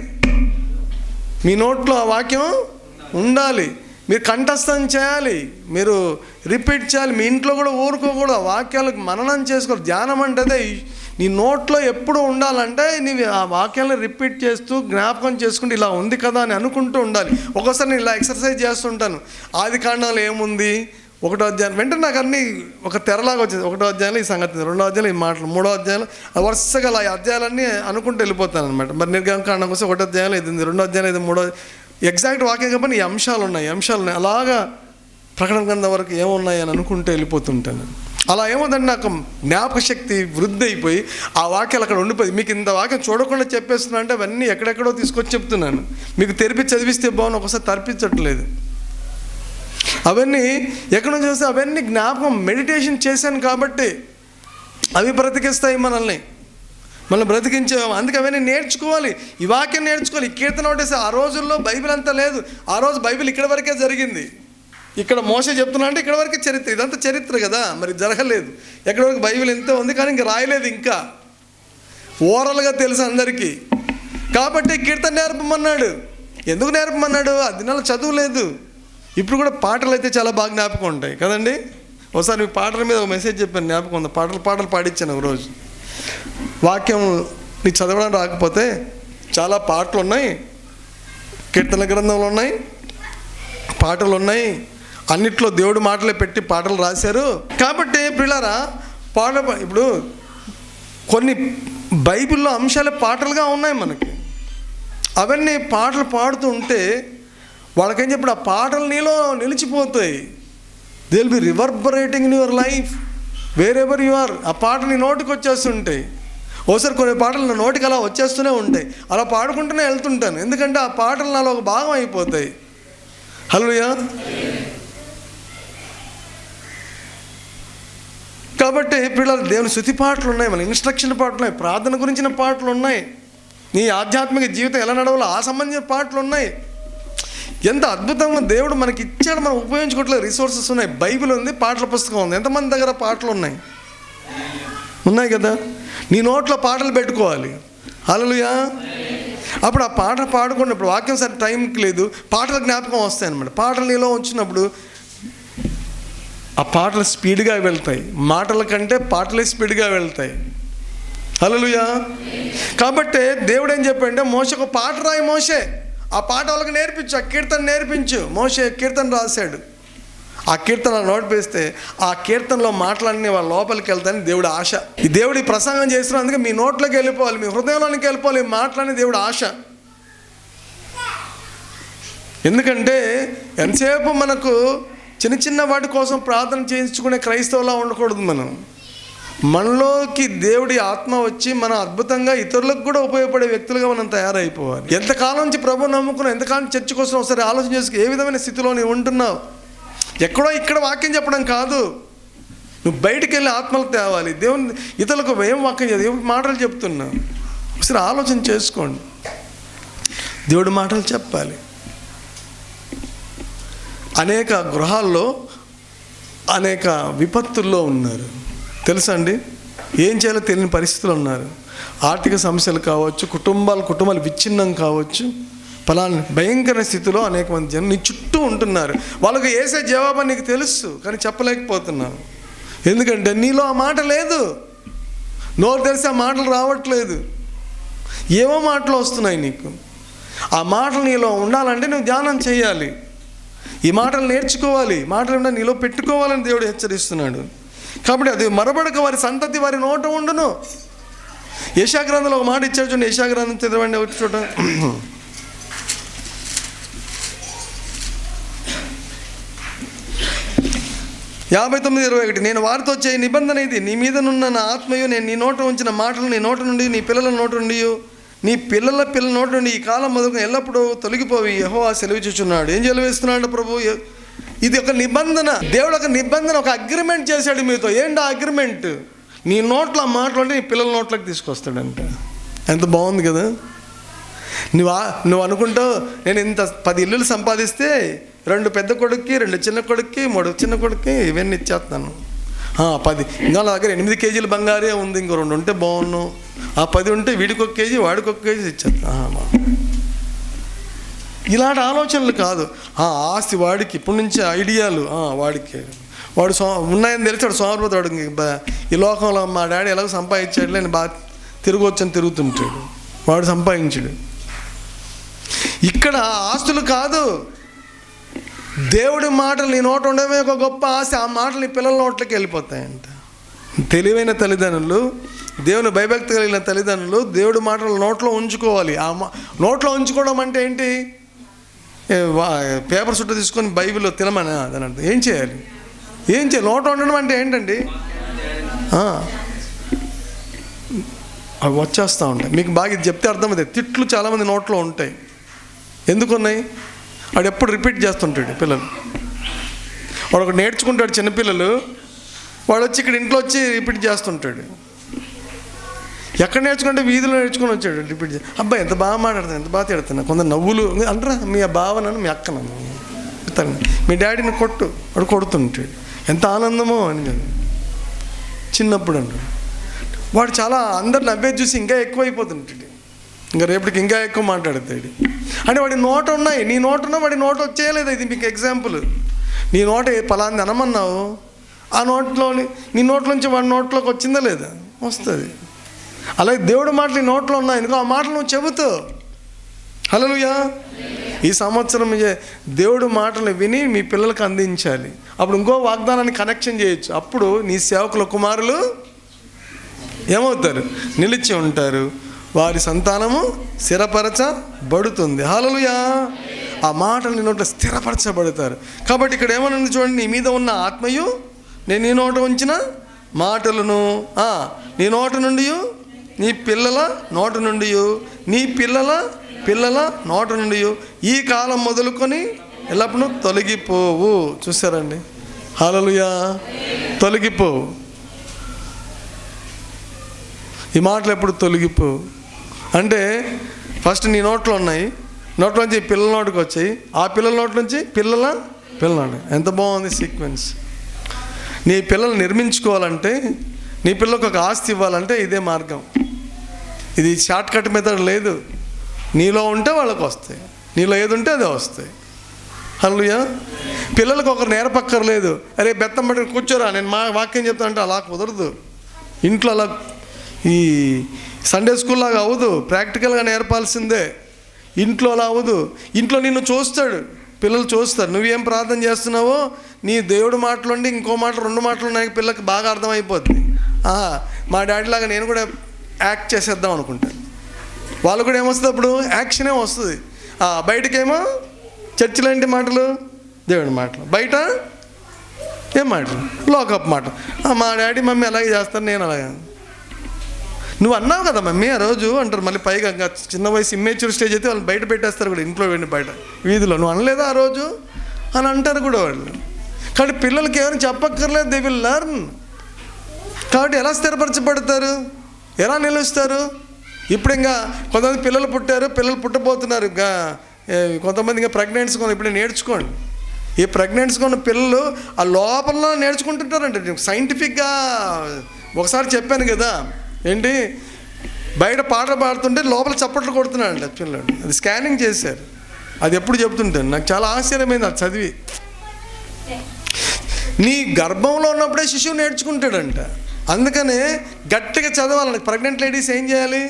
మీ నోట్లో ఆ వాక్యం ఉండాలి. మీరు కంఠస్థం చేయాలి, మీరు రిపీట్ చేయాలి. మీ ఇంట్లో కూడా ఊరుకోకూడదు, వాక్యాలకు మననం చేసుకోవాలి. ధ్యానం అంటే నీ నోట్లో ఎప్పుడు ఉండాలంటే నీవు ఆ వాక్యాలను రిపీట్ చేస్తూ జ్ఞాపకం చేసుకుంటూ ఇలా ఉంది కదా అని అనుకుంటూ ఉండాలి. ఒక్కోసారి నేను ఇలా ఎక్సర్సైజ్ చేస్తుంటాను. ఆది కాండంలో ఏముంది, 1వ అధ్యాయం వెంటనే నాకు అన్నీ ఒక తెరలాగా వచ్చేది. 1వ అధ్యాయంలో ఈ సంగతి, 2వ అధ్యాయంలో ఈ మాటలు, 3వ అధ్యాయంలో వరుసగా అలా ఈ అధ్యాయాలన్నీ అనుకుంటూ వెళ్ళిపోతాను అనమాట. మరి నిర్గమకాండం కోసం 1వ అధ్యాయంలో ఇది ఉంది, 2వ అధ్యాయంలో ఇది, 3వ ఎగ్జాక్ట్ వాక్యం కాబట్టి ఈ అంశాలు ఉన్నాయి. అలాగా ప్రకటన గ్రంథం వరకు ఏమున్నాయి అని అనుకుంటూ వెళ్ళిపోతుంటాను. అలా ఏమవుతుందంటే నాకు జ్ఞాపక శక్తి వృద్ధి అయిపోయి ఆ వాక్యాలు అక్కడ ఉండిపోయి, మీకు ఇంత వాక్యం చూడకుండా చెప్పేస్తున్నా అంటే అవన్నీ ఎక్కడెక్కడో తీసుకొచ్చి చెప్తున్నాను. మీకు తెరిపి చదివిస్తే బాగుంది, ఒకసారి తరిపించట్లేదు. అవన్నీ ఎక్కడి నుంచి వస్తే అవన్నీ జ్ఞాపకం మెడిటేషన్ చేశాను కాబట్టి అవి బ్రతికిస్తాయి మనల్ని బ్రతికించేవాము. అందుకే అవన్నీ నేర్చుకోవాలి. ఈ వాక్యం నేర్చుకోవాలి. ఈ కీర్తన ఒకటేసి ఆ రోజుల్లో బైబిల్ అంతా లేదు. ఆ రోజు బైబిల్ ఇక్కడ వరకే జరిగింది. ఇక్కడ మోసే చెప్తున్నా అంటే ఇక్కడ వరకే చరిత్ర, ఇదంతా చరిత్ర కదా, మరి జరగలేదు. ఎక్కడి వరకు బైబిల్ ఎంతో ఉంది కానీ ఇంకా రాయలేదు, ఇంకా ఓరల్గా తెలుసు అందరికీ. కాబట్టి కీర్తన నేర్పమన్నాడు. ఎందుకు నేర్పమన్నాడు? ఆ దినాల్లో చదువు లేదు. ఇప్పుడు కూడా పాటలు అయితే చాలా బాగా జ్ఞాపకం ఉంటాయి కదండి. ఒకసారి మీ పాటల మీద ఒక మెసేజ్ చెప్పాను, జ్ఞాపకం ఉంది. పాటలు పాడించాను ఒకరోజు. వాక్యం నీకు చదవడం రాకపోతే చాలా పాటలు ఉన్నాయి, కీర్తన గ్రంథంలో ఉన్నాయి, పాటలు ఉన్నాయి, అన్నిట్లో దేవుడి మాటలే పెట్టి పాటలు రాశారు. కాబట్టి పిల్లరా ఇప్పుడు కొన్ని బైబిల్లో అంశాలే పాటలుగా ఉన్నాయి మనకి. అవన్నీ పాటలు పాడుతూ ఉంటే వాళ్ళకేం చెప్పాడు, ఆ పాటలు నీలో నిలిచిపోతాయి. They will be reverberating in your life wherever you are. ఆ పాటలు నీ నోటికి వచ్చేస్తుంటాయి. ఓసారి కొన్ని పాటలు నా నోటికి అలా వచ్చేస్తూనే ఉంటాయి. అలా పాడుకుంటూనే వెళ్తుంటాను, ఎందుకంటే ఆ పాటలు నాలో ఒక భాగం అయిపోతాయి. హల్లెలూయా. కాబట్టి పిల్లలు దేవుని స్తుతి పాటలు ఉన్నాయి, మన ఇన్స్ట్రక్షన్ పాటలు ఉన్నాయి, ప్రార్థన గురించిన పాటలు ఉన్నాయి, నీ ఆధ్యాత్మిక జీవితం ఎలా నడవాలో ఆ సంబంధించిన పాటలు ఉన్నాయి. ఎంత అద్భుతంగా దేవుడు మనకి ఇచ్చాడు, మనం ఉపయోగించుకోవట్లేదు. రిసోర్సెస్ ఉన్నాయి, బైబిల్ ఉంది, పాటల పుస్తకం ఉంది. ఎంతమంది దగ్గర పాటలు ఉన్నాయి కదా. నీ నోట్లో పాటలు పెట్టుకోవాలి. హల్లెలూయా. అప్పుడు ఆ పాట పాడుకున్నప్పుడు వాక్యం సరే టైంకి లేదు, పాటల జ్ఞాపకం వస్తాయి అన్నమాట. పాటలు నీలో వచ్చినప్పుడు ఆ పాటలు స్పీడ్గా వెళ్తాయి. మాటల కంటే పాటలే స్పీడ్గా వెళ్తాయి. హల్లెలూయా. కాబట్టి దేవుడు ఏం చెప్పాడంటే, మోషకు పాట రాయి, మోషే ఆ పాట వాళ్ళకి నేర్పించు, ఆ కీర్తన నేర్పించు. మోషే కీర్తన రాశాడు. ఆ కీర్తన నోటిపేస్తే ఆ కీర్తనలో మాటలన్నీ వాళ్ళ లోపలికి వెళ్తాయని దేవుడి ఆశ. ఈ దేవుడి ప్రసంగం చేస్తున్నా, అందుకే మీ నోట్లోకి వెళ్ళిపోవాలి, మీ హృదయంలోనికి వెళ్ళిపోవాలి ఈ మాటలని దేవుడి ఆశ. ఎందుకంటే ఎంతసేపు మనకు చిన్న వాటి కోసం ప్రార్థన చేయించుకునే క్రైస్తవులా ఉండకూడదు. మనలోకి దేవుడి ఆత్మ వచ్చి మనం అద్భుతంగా ఇతరులకు కూడా ఉపయోగపడే వ్యక్తులుగా మనం తయారైపోవాలి. ఎంతకాలం నుంచి ప్రభు నమ్ముకున్నావు, ఎంతకాలం చర్చ కోసం ఒకసారి ఆలోచన చేసుకు ఏ విధమైన స్థితిలో నీవు ఉంటున్నావు. ఎక్కడో ఇక్కడ వాక్యం చెప్పడం కాదు, నువ్వు బయటికి వెళ్ళి ఆత్మలు తేవాలి. దేవుని ఇతరులకు ఏం వాక్యం చేయాలి, ఏం మాటలు చెప్తున్నావు ఒకసారి ఆలోచన చేసుకోండి. దేవుడి మాటలు చెప్పాలి. అనేక గృహాల్లో అనేక విపత్తుల్లో ఉన్నారు, తెలుసా అండి. ఏం చేయాలో తెలియని పరిస్థితులు ఉన్నారు. ఆర్థిక సమస్యలు కావచ్చు, కుటుంబాలు విచ్ఛిన్నం కావచ్చు, ఫలాని భయంకర స్థితిలో అనేక మంది జనం నీ చుట్టూ ఉంటున్నారు. వాళ్ళకి వేసే జవాబు నీకు తెలుసు కానీ చెప్పలేకపోతున్నావు. ఎందుకంటే నీలో ఆ మాట లేదు, నోరు తెలిసి ఆ మాటలు రావట్లేదు. ఏవో మాటలు వస్తున్నాయి నీకు. ఆ మాటలు నీలో ఉండాలంటే నువ్వు ధ్యానం చేయాలి, ఈ మాటలు నేర్చుకోవాలి, మాటలు ఉండాలి, నీలో పెట్టుకోవాలని దేవుడు హెచ్చరిస్తున్నాడు. కాబట్టి అది మరబడక వారి సంతతి వారి నోట ఉండును. యెషయా గ్రంథంలో ఒక మాట ఇచ్చాడు చూడండి. యెషయా గ్రంథం చదవండి ఒకటి చోట. 59:21 నేను వారితో చేయ నిబంధన ఇది, నీ మీదనున్న నా ఆత్మయు నేను నీ నోట ఉంచిన మాటలు నీ నోట నుండి నీ పిల్లల నోట నుండి నీ పిల్లల నోట నుండి ఈ కాలం మొదలు ఎల్లప్పుడూ తొలగిపోయి యెహోవా సెలవిచ్చుచున్నాడు. ఏం సెలవిస్తున్నాడు ప్రభు? ఇది ఒక నిబంధన. దేవుడు ఒక నిబంధన, ఒక అగ్రిమెంట్ చేశాడు మీతో. ఏంటి ఆ అగ్రిమెంట్? నీ నోట్లో మాటలు నీ పిల్లల నోట్లోకి తీసుకొస్తాడంట. ఎంత బాగుంది కదా. నువ్వు అనుకుంటావు నేను ఇంత 10 ఇల్లులు సంపాదిస్తే 2 పెద్ద కొడుక్కి, 2 చిన్న కొడుక్కి, 3 చిన్న కొడుక్కి ఇవన్నీ ఇచ్చేస్తాను. 10 ఇంకా నా దగ్గర 8 కేజీలు బంగారే ఉంది, ఇంకో 2 ఉంటే బాగున్నాను. ఆ 10 ఉంటే వీడికి 1 కేజీ వాడికి 1 కేజీ ఇచ్చేస్తాను. ఇలాంటి ఆలోచనలు కాదు. ఆస్తి వాడికి, ఇప్పటి నుంచి ఐడియాలు వాడికి. వాడు ఉన్నాయని తెలిసి వాడు సోమరిపోతాడు. ఈ లోకంలో మా డాడీ ఎలాగో సంపాదించాడు, నేను బాగా తిరగొచ్చని తిరుగుతుంటాడు. వాడు సంపాదించాడు. ఇక్కడ ఆస్తులు కాదు, దేవుడి మాటలు నీ నోట ఉండడమే ఒక గొప్ప ఆస్తి. ఆ మాటలు నీ పిల్లల నోట్లకి వెళ్ళిపోతాయంట. తెలివైన తల్లిదండ్రులు, దేవుని భయభక్తి కలిగిన తల్లిదండ్రులు దేవుడి మాటలు నోట్లో ఉంచుకోవాలి. నోట్లో ఉంచుకోవడం అంటే ఏంటి? పేపర్ చుట్టూ తీసుకొని బైబిల్లో తినమని అని అంటే ఏం చేయాలి? నోట్లో ఉండడం అంటే ఏంటండి? అవి వచ్చేస్తూ ఉంటాయి. మీకు బాగా ఇది చెప్తే అర్థమవుతుంది. తిట్లు చాలామంది నోట్లో ఉంటాయి. ఎందుకున్నాయి? వాడు ఎప్పుడు రిపీట్ చేస్తుంటాడు. పిల్లలు వాడు ఒకటి నేర్చుకుంటాడు. చిన్నపిల్లలు వాడు వచ్చి ఇక్కడ ఇంట్లో వచ్చి రిపీట్ చేస్తుంటాడు. ఎక్కడ నేర్చుకుంటే వీధిలో నేర్చుకొని వచ్చాడు రిపీట్ చేసి. అబ్బాయి ఎంత బాగా మాట్లాడుతాను, ఎంత బాగా తిడుతున్నా, కొందరు నవ్వులు అంటారా, మీ భావనను మీ అక్కనను మీ డాడీని కొట్టు, వాడు కొడుతుంటాడు. ఎంత ఆనందమో అని చిన్నప్పుడు అంటాడు. వాడు చాలా అందరు నవ్వేది చూసి ఇంకా ఎక్కువ అయిపోతుంటాడు. ఇంకా రేపటికి ఇంకా ఎక్కువ మాట్లాడతాడు. అంటే వాడి నోట ఉన్నాయి, నీ నోట ఉన్నా వాడి నోట వచ్చేయలేదు. ఇది మీకు ఎగ్జాంపుల్. నీ నోట పలాంది అనమన్నావు, ఆ నోట్లోని నీ నోట్లోంచి వాడి నోట్లోకి వచ్చిందా లేదా? వస్తుంది. అలాగే దేవుడి మాటలు నీ నోట్లో ఉన్నాయి ఎందుకో ఆ మాటలు నువ్వు చెబుతావు. హల్లెలూయా. ఈ సంవత్సరం దేవుడి మాటలు విని మీ పిల్లలకు అందించాలి. అప్పుడు ఇంకో వాగ్దానాన్ని కనెక్షన్ చేయొచ్చు. అప్పుడు నీ సేవకుల కుమారులు ఏమవుతారు? నిలిచి ఉంటారు. వారి సంతానము స్థిరపరచబడుతుంది. హల్లెలూయా. ఆ మాటలు నీ నోట్లో స్థిరపరచబడతారు. కాబట్టి ఇక్కడ ఏమనుంది చూడండి, నీ మీద ఉన్న ఆత్మయు నేను నీ నోట ఉంచిన మాటలను నీ నోట నుండి, నీ పిల్లల నోట నుండి, నీ పిల్లల నోట నుండి ఈ కాలం మొదలుకొని ఎల్లప్పుడూ తొలగిపోవు. చూసారండి? హల్లెలూయా. తొలగిపోవు. ఈ మాటలు ఎప్పుడు తొలగిపోవు అంటే ఫస్ట్ నీ నోట్లో ఉన్నాయి, నోట్లోంచి పిల్లల నోటికి వచ్చాయి, ఆ పిల్లల నోటి నుంచి పిల్లల నోటి. ఎంత బాగుంది సీక్వెన్స్. నీ పిల్లలు నిర్మించుకోవాలంటే, నీ పిల్లలకు ఒక ఆస్తి ఇవ్వాలంటే ఇదే మార్గం. ఇది షార్ట్ కట్ మెథడ్ లేదు. నీలో ఉంటే వాళ్ళకు వస్తాయి, నీలో ఏది ఉంటే అదే వస్తాయి. హల్లెలూయా. పిల్లలకు ఒకరు నేర్పక్కర్లేదు. అరే బెత్తం పట్టి కూర్చోరా నేను మా వాక్యం చెప్తా అంటే అలా కుదరదు. ఇంట్లో అలా ఈ సండే స్కూల్ లాగా అవ్వదు. ప్రాక్టికల్గా నేర్పాల్సిందే. ఇంట్లో అలా అవ్వదు. ఇంట్లో నిన్ను చూస్తాడు, పిల్లలు చూస్తారు నువ్వేం ప్రార్థన చేస్తున్నావో. నీ దేవుడు మాటలుండి ఇంకో మాట 2 మాటలు ఉన్నాయి, పిల్లకి బాగా అర్థమైపోద్ది. మా డాడీ లాగా నేను కూడా యాక్ట్ చేసేద్దాం అనుకుంటాను. వాళ్ళు కూడా ఏమొస్తుంది అప్పుడు? యాక్షనే వస్తుంది. బయటకేమో చర్చిలో ఏంటి మాటలు? దేవుడి మాటలు. బయట ఏం మాటలు? లోకప్ మాట. మా డాడీ మమ్మీ అలాగే చేస్తారు, నేను అలాగే. నువ్వు అన్నావు కదా మమ్మీ ఆ రోజు అంటారు. మళ్ళీ పైగా చిన్న వయసు ఇమ్మేచ్యూర్ స్టేజ్ అయితే వాళ్ళు బయట పెట్టేస్తారు కూడా, ఇంట్లో వెళ్ళి బయట వీధిలో. నువ్వు అనలేదా ఆ రోజు అని అంటారు కూడా వాళ్ళు. కాబట్టి పిల్లలకి ఏమైనా చెప్పక్కర్లేదు, దే విల్ లెర్న్. కాబట్టి ఎలా స్థిరపరచబడతారు, ఎలా నిలుస్తారు? ఇప్పుడు ఇంకా కొంతమంది పిల్లలు పుట్టారు, పిల్లలు పుట్టబోతున్నారు. ఇంకా కొంతమంది ఇంకా ప్రెగ్నెన్సీ కొన్ని ఇప్పుడే నేర్చుకోండి. ఈ ప్రెగ్నెన్సీ ఉన్న పిల్లలు ఆ లోపల నేర్చుకుంటుంటారంటే సైంటిఫిక్గా. ఒకసారి చెప్పాను కదా ఏంటి, బయట పాటలు పాడుతుంటే లోపల చప్పట్లు కొడుతున్నాడండి పిల్లలు. అది స్కానింగ్ చేశారు. అది ఎప్పుడు చెప్తుంటాను, నాకు చాలా ఆశ్చర్యమైంది అది చదివి. నీ గర్భంలో ఉన్నప్పుడే శిశువు నేర్చుకుంటాడంట. అందుకనే గట్టిగా చదవాలి. ప్రెగ్నెంట్ లేడీస్ ఏం చేయాలి?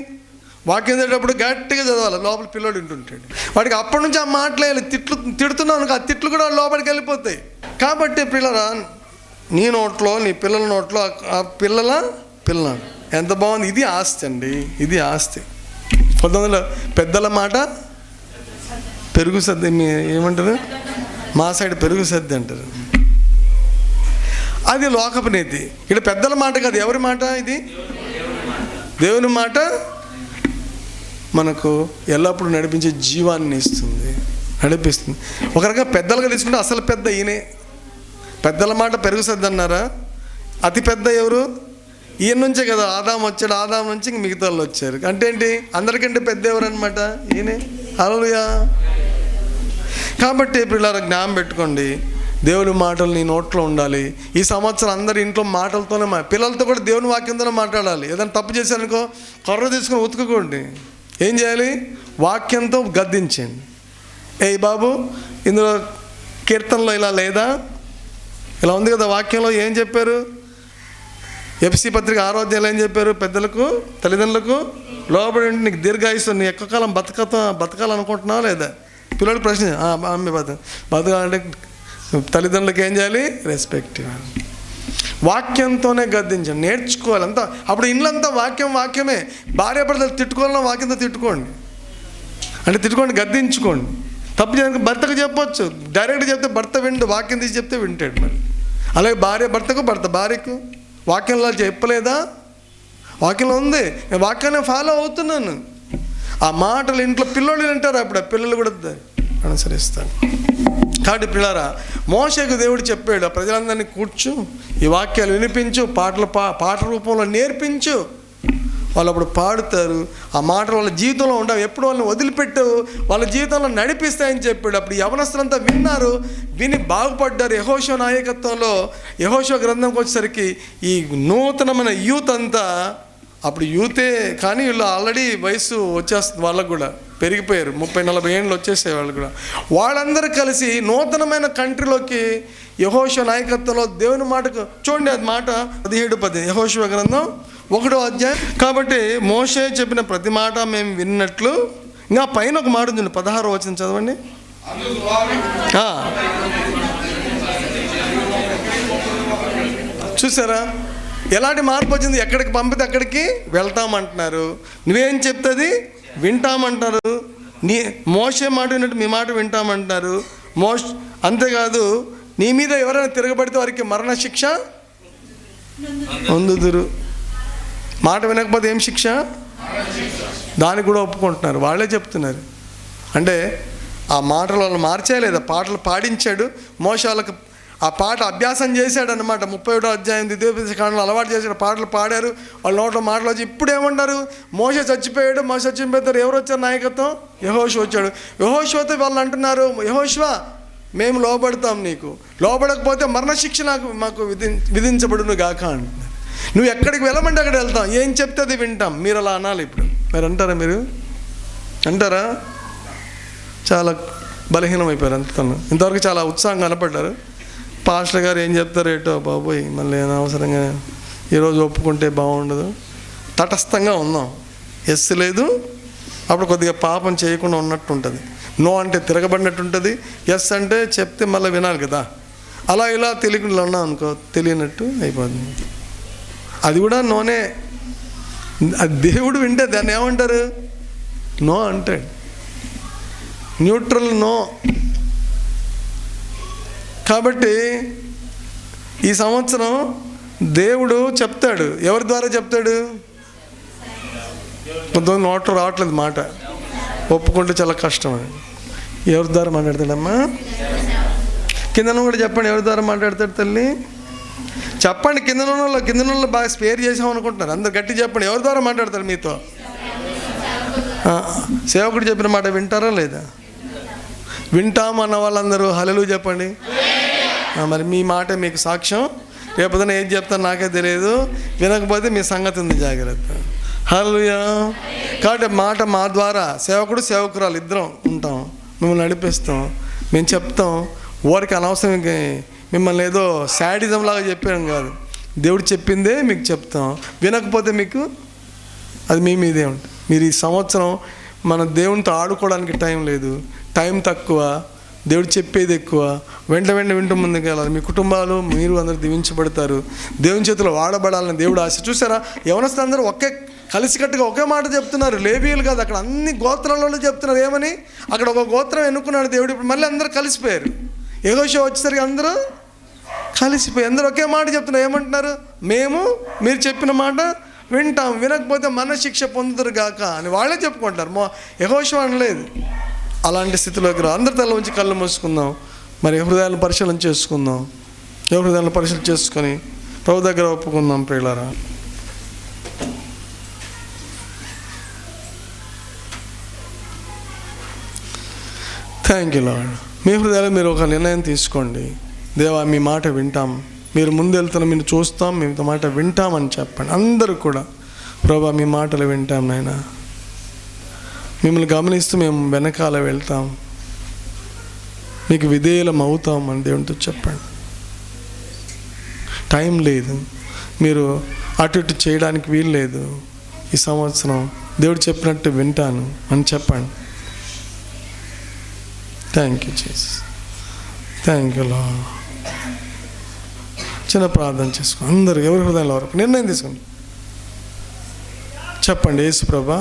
వాక్యం చదివేటప్పుడు గట్టిగా చదవాలి. లోపల పిల్లోడు వింటుంటాడు. వాడికి అప్పటి నుంచి ఆ మాటలు తిడుతున్నావు, ఆ తిట్లు కూడా లోపలికి వెళ్ళిపోతాయి. కాబట్టి పిల్లరా, నీ నోట్లో నీ పిల్లల నోట్లో ఆ పిల్లల ఎంత బాగుంది. ఇది ఆస్తి అండి, ఇది ఆస్తి. కొంతమందిలో పెద్దల మాట పెరుగు సద్ది, ఏమంటారు మా సైడ్ పెరుగు సద్ది అంటారు. అది లోకపు నీతి. ఇక్కడ పెద్దల మాట కాదు, ఎవరి మాట? ఇది దేవుని మాట. మనకు ఎల్లప్పుడూ నడిపించే జీవాన్ని ఇస్తుంది, నడిపిస్తుంది. ఒక రకంగా పెద్దలుగా తీసుకుంటే అసలు పెద్ద ఈయనే. పెద్దల మాట పెరుగు సద్ది అన్నారా? అతి పెద్ద ఎవరు? ఈయన నుంచే కదా ఆదాము వచ్చాడు. ఆదాము నుంచి ఇంక మిగతా వాళ్ళు వచ్చారు. అంటే ఏంటి? అందరికంటే పెద్ద ఎవరు అనమాట? ఈయనే. హల్లెలూయా. కాబట్టి పిల్లల జ్ఞానం పెట్టుకోండి, దేవుని మాటలు నీ నోట్లో ఉండాలి. ఈ సంవత్సరం అందరి ఇంట్లో మాటలతోనే పిల్లలతో కూడా దేవుని వాక్యంతోనే మాట్లాడాలి. ఏదైనా తప్పు చేశారనుకో కర్ర తీసుకొని ఉతుకుకోండి. ఏం చేయాలి? వాక్యంతో గద్దించండి. బాబు ఇందులో కీర్తనలో ఇలా లేదా, ఇలా ఉంది కదా వాక్యంలో ఏం చెప్పారు? ఎఫ్సి పత్రిక 6వ అధ్యాయంలో ఏం చెప్పారు? పెద్దలకు తల్లిదండ్రులకు లోబడి ఉంటే నీకు దీర్ఘాయుసు, నీ ఎక్కువ కాలం బతకాలనుకుంటున్నావా లేదా? పిల్లలు ప్రశ్న అమ్మ బతకాలంటే తల్లిదండ్రులకు ఏం చేయాలి? రెస్పెక్ట్ ఇవ్వాలి. వాక్యంతోనే గద్దించండి, నేర్చుకోవాలి అంతా. అప్పుడు ఇళ్ళంతా వాక్యమే. భార్య భర్తలు తిట్టుకోవాలన్నా వాక్యంతో తిట్టుకోండి, అంటే తిట్టుకోండి, గద్దించుకోండి. తప్పు చేయడానికి భర్తకు చెప్పొచ్చు, డైరెక్ట్గా చెప్తే భర్త విండు, వాక్యం తీసి చెప్తే వింటాడు. మరి అలాగే భార్య భర్తకు, భర్త భార్యకు వాక్యంలో చెప్పలేదా? వాక్యంలో ఉంది, నేను వాక్యాన్ని ఫాలో అవుతున్నాను. ఆ మాటలు ఇంట్లో పిల్లలు వింటారు, అప్పుడు ఆ పిల్లలు కూడా అనుసరిస్తారు. కాబట్టి పిల్లరా, మోషేకు దేవుడు చెప్పాడు, ప్రజలందరినీ కూర్చు, ఈ వాక్యాలు వినిపించు, పాట రూపంలో నేర్పించు, వాళ్ళు అప్పుడు పాడుతారు. ఆ మాటలు వాళ్ళ జీవితంలో ఉండవు, ఎప్పుడు వాళ్ళని వదిలిపెట్టవు, వాళ్ళ జీవితంలో నడిపిస్తాయని చెప్పాడు. అప్పుడు యవనస్తులంతా విన్నారు, విని బాగుపడ్డారు. యెహోషువ నాయకత్వంలో యెహోషువ గ్రంథంకి వచ్చేసరికి ఈ నూతనమైన యూత్ అంతా, అప్పుడు యూతే కానీ వీళ్ళు ఆల్రెడీ వయసు వచ్చేస్తుంది, వాళ్ళకు కూడా పెరిగిపోయారు, 30-40 ఏళ్ళు వచ్చేసే వాళ్ళు కూడా. వాళ్ళందరూ కలిసి నూతనమైన కంట్రీలోకి యెహోషువ నాయకత్వంలో దేవుని మాటకు చూడండి, అది మాట 17-10 యెహోషువ గ్రంథం 1వ అధ్యాయం. కాబట్టి మోషే చెప్పిన ప్రతి మాట మేము విన్నట్లు, ఇంకా పైన ఒక మాట ఉంది, 16వ వచనం చదవండి. చూసారా ఎలాంటి మార్పు వచ్చింది? ఎక్కడికి పంపితే అక్కడికి వెళ్తామంటున్నారు, నువ్వేం చెప్తుంది వింటామంటారు. మోషే మాట విన్నట్టు మీ మాట వింటామంటున్నారు. అంతేకాదు, నీ మీద ఎవరైనా తిరగబడితే వారికి మరణశిక్ష పొందుదురు. మాట వినకపోతే ఏం శిక్ష? దానికి కూడా ఒప్పుకుంటున్నారు, వాళ్ళే చెప్తున్నారు. అంటే ఆ మాటలు వాళ్ళు మార్చేయలేదు, పాటలు పాడించాడు మోషే. వాళ్ళకి ఆ పాట అభ్యాసం చేశాడు అనమాట. 31వ అధ్యాయం ద్వితీయోపదేశకాండంలో అలవాటు చేశాడు, పాటలు పాడారు, వాళ్ళ నోట్లో మాటలు వచ్చి. ఇప్పుడు ఏమంటారు? మోషే చచ్చిపోయాడు, మోషే చచ్చిపోతారు, ఎవరు వచ్చారు నాయకత్వం? యెహోషువ వచ్చాడు. యెహోషువతో వాళ్ళు అంటున్నారు, యెహోషువ మేము లోబడతాం, నీకు లోబడకపోతే మరణశిక్ష మాకు విధించబడును గాక అంటున్నారు. నువ్వు ఎక్కడికి వెళ్ళమంటే అక్కడ వెళ్తాం, ఏం చెప్తే అది వింటాం. మీరు అలా అనాలి. ఇప్పుడు మీరు అంటారా? మీరు అంటారా? చాలా బలహీనం అయిపోయారు అంతను. ఇంతవరకు చాలా ఉత్సాహంగా కనపడ్డారు. పాస్టర్ గారు ఏం చెప్తారు ఏటో బాబోయ్, మళ్ళీ అనవసరంగా ఈరోజు ఒప్పుకుంటే బాగుండదు. తటస్థంగా ఉందాం, ఎస్ లేదు, అప్పుడు కొద్దిగా పాపం చేయకుండా ఉన్నట్టు ఉంటుంది. నో అంటే తిరగబడినట్టు ఉంటుంది, ఎస్ అంటే చెప్తే మళ్ళీ వినాలి కదా. అలా ఇలా తెలియకుండా ఉన్నాం అనుకో, తెలియనట్టు అయిపోతుంది. అది కూడా నోనే. అది దేవుడు వింటే దాన్ని ఏమంటారు? నో అంటాడు, న్యూట్రల్ నో. కాబట్టి ఈ సంవత్సరం దేవుడు చెప్తాడు. ఎవరి ద్వారా చెప్తాడు? కొంతమంది నోట్లో రావట్లేదు మాట, ఒప్పుకుంటే చాలా కష్టం. అని ఎవరి ద్వారా మాట్లాడతాడమ్మా? కిందన కూడా చెప్పండి, ఎవరి ద్వారా మాట్లాడతాడు తల్లి? చెప్పండి. కిందనలో బాగా స్పేర్ చేసాం అనుకుంటున్నారు అందరు, గట్టి చెప్పండి. ఎవరి ద్వారా మాట్లాడతారు మీతో? సేవకుడు చెప్పిన మాట వింటారా లేదా? వింటామన్న వాళ్ళందరూ హల్లెలూయా చెప్పండి. మరి మీ మాట మీకు సాక్ష్యం. రేపొద్దున ఏం చెప్తాను నాకే తెలియదు, వినకపోతే మీ సంగతి ఉంది, జాగ్రత్త. హల్లెలూయా. కాబట్టి మాట మా ద్వారా, సేవకుడు సేవకురాలు ఇద్దరం ఉంటాం, మిమ్మల్ని నడిపిస్తాం, మేము చెప్తాం. ఊరికి అనవసరం మిమ్మల్ని ఏదో శాడిజం లాగా చెప్పాను కాదు, దేవుడు చెప్పిందే మీకు చెప్తాం. వినకపోతే మీకు అది మీ మీదే ఉంటుంది. మీరు ఈ సంవత్సరం మన దేవునితో ఆడుకోవడానికి టైం లేదు, టైం తక్కువ, దేవుడు చెప్పేది ఎక్కువ. వెంట వింటూ ముందుకు వెళ్ళాలి. మీ కుటుంబాలు మీరు అందరూ దీవించబడతారు, దేవుని చేతిలో వాడబడాలని దేవుడు ఆశ. చూసారా, యవనస్తులందరూ కలిసికట్టుగా ఒకే మాట చెప్తున్నారు. లేవీయులు కాదు, అక్కడ అన్ని గోత్రాలలో చెప్తున్నారు. ఏమని? అక్కడ ఒక గోత్రం ఎన్నుకున్నాడు దేవుడు. ఇప్పుడు మళ్ళీ అందరూ కలిసిపోయారు. యెహోషువ వచ్చేసరికి అందరూ కలిసిపోయి అందరూ ఒకే మాట చెప్తున్నారు. ఏమంటున్నారు? మీరు చెప్పిన మాట వింటాం, వినకపోతే మన శిక్ష పొందుతారు గాక అని వాళ్ళే చెప్పుకుంటారు. యెహోషువ అనలేదు. అలాంటి స్థితిలోకి అందరి తల ఉంచి కళ్ళు మూసుకుందాం. మరి హృదయాలను పరిశీలన చేసుకుందాం. హృదయాలను పరిశీలన చేసుకొని ప్రభు దగ్గర ఒప్పుకుందాం. ప్రియులారా, థ్యాంక్ యూ లార్డ్. మీ హృదయాలు మీరు ఒక నిర్ణయం తీసుకోండి. దేవా, మీ మాట వింటాం, మీరు ముందెళ్తున్న మీరు చూస్తాం, మీ మాట వింటామని చెప్పండి. అందరూ కూడా ప్రభా మీ మాటలు వింటాం నాయనా, మిమ్మల్ని గమనిస్తూ మేము వెనకాల వెళ్తాం, మీకు విధేయులం అవుతాం అని దేవునితో చెప్పండి. టైం లేదు, మీరు అటు ఇటు చేయడానికి వీలు లేదు. ఈ సంవత్సరం దేవుడు చెప్పినట్టు వింటాను అని చెప్పండి. Thank you Jesus, thank you lord. చిన్న ప్రార్థన చేసుకో. అందరూ ఎవరి హృదయంలో వరకు నిర్ణయం తీసుకోండి. చెప్పండి, యేసు ప్రభా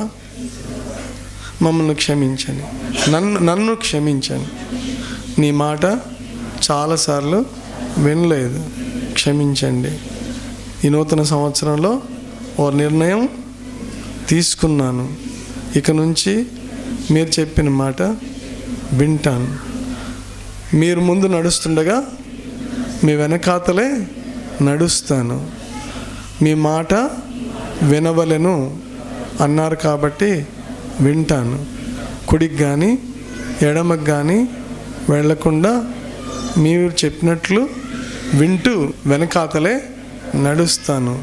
మమ్మల్ని క్షమించండి, నన్ను క్షమించండి. నీ మాట చాలాసార్లు వినలేదు, క్షమించండి. ఈ నూతన సంవత్సరంలో ఓ నిర్ణయం తీసుకున్నాను. ఇక నుంచి మీరు చెప్పిన మాట వింటాను. మీరు ముందు నడుస్తుండగా మీ వెనకాతలే నడుస్తాను. మీ మాట వినవలెను అన్నారు కాబట్టి వింటాను. కుడికి కానీ ఎడమకు కానీ వెళ్ళకుండా మీరు చెప్పినట్లు వింటూ వెనకాతలే నడుస్తాను.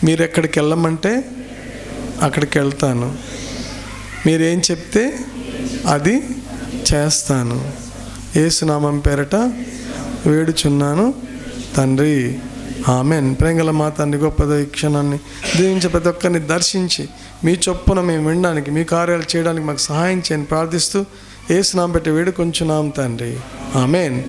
మీరు ఎక్కడికి వెళ్ళమంటే అక్కడికి వెళ్తాను. మీరేం చెప్తే అది చేస్తాను. యేసునామం పేరట వేడుచున్నాను తండ్రి, ఆమెన్. ప్రేంగల మా తండ్రి, గొప్ప ఈ క్షణాన్ని దీవించి ప్రతి ఒక్కరిని దర్శించి మీ చొప్పున మేము వినడానికి, మీ కార్యాలు చేయడానికి మాకు సహాయం చేయని ప్రార్థిస్తూ యేసునామం పెట్టి వేడుకొంచున్నాం తండ్రి, ఆమెన్.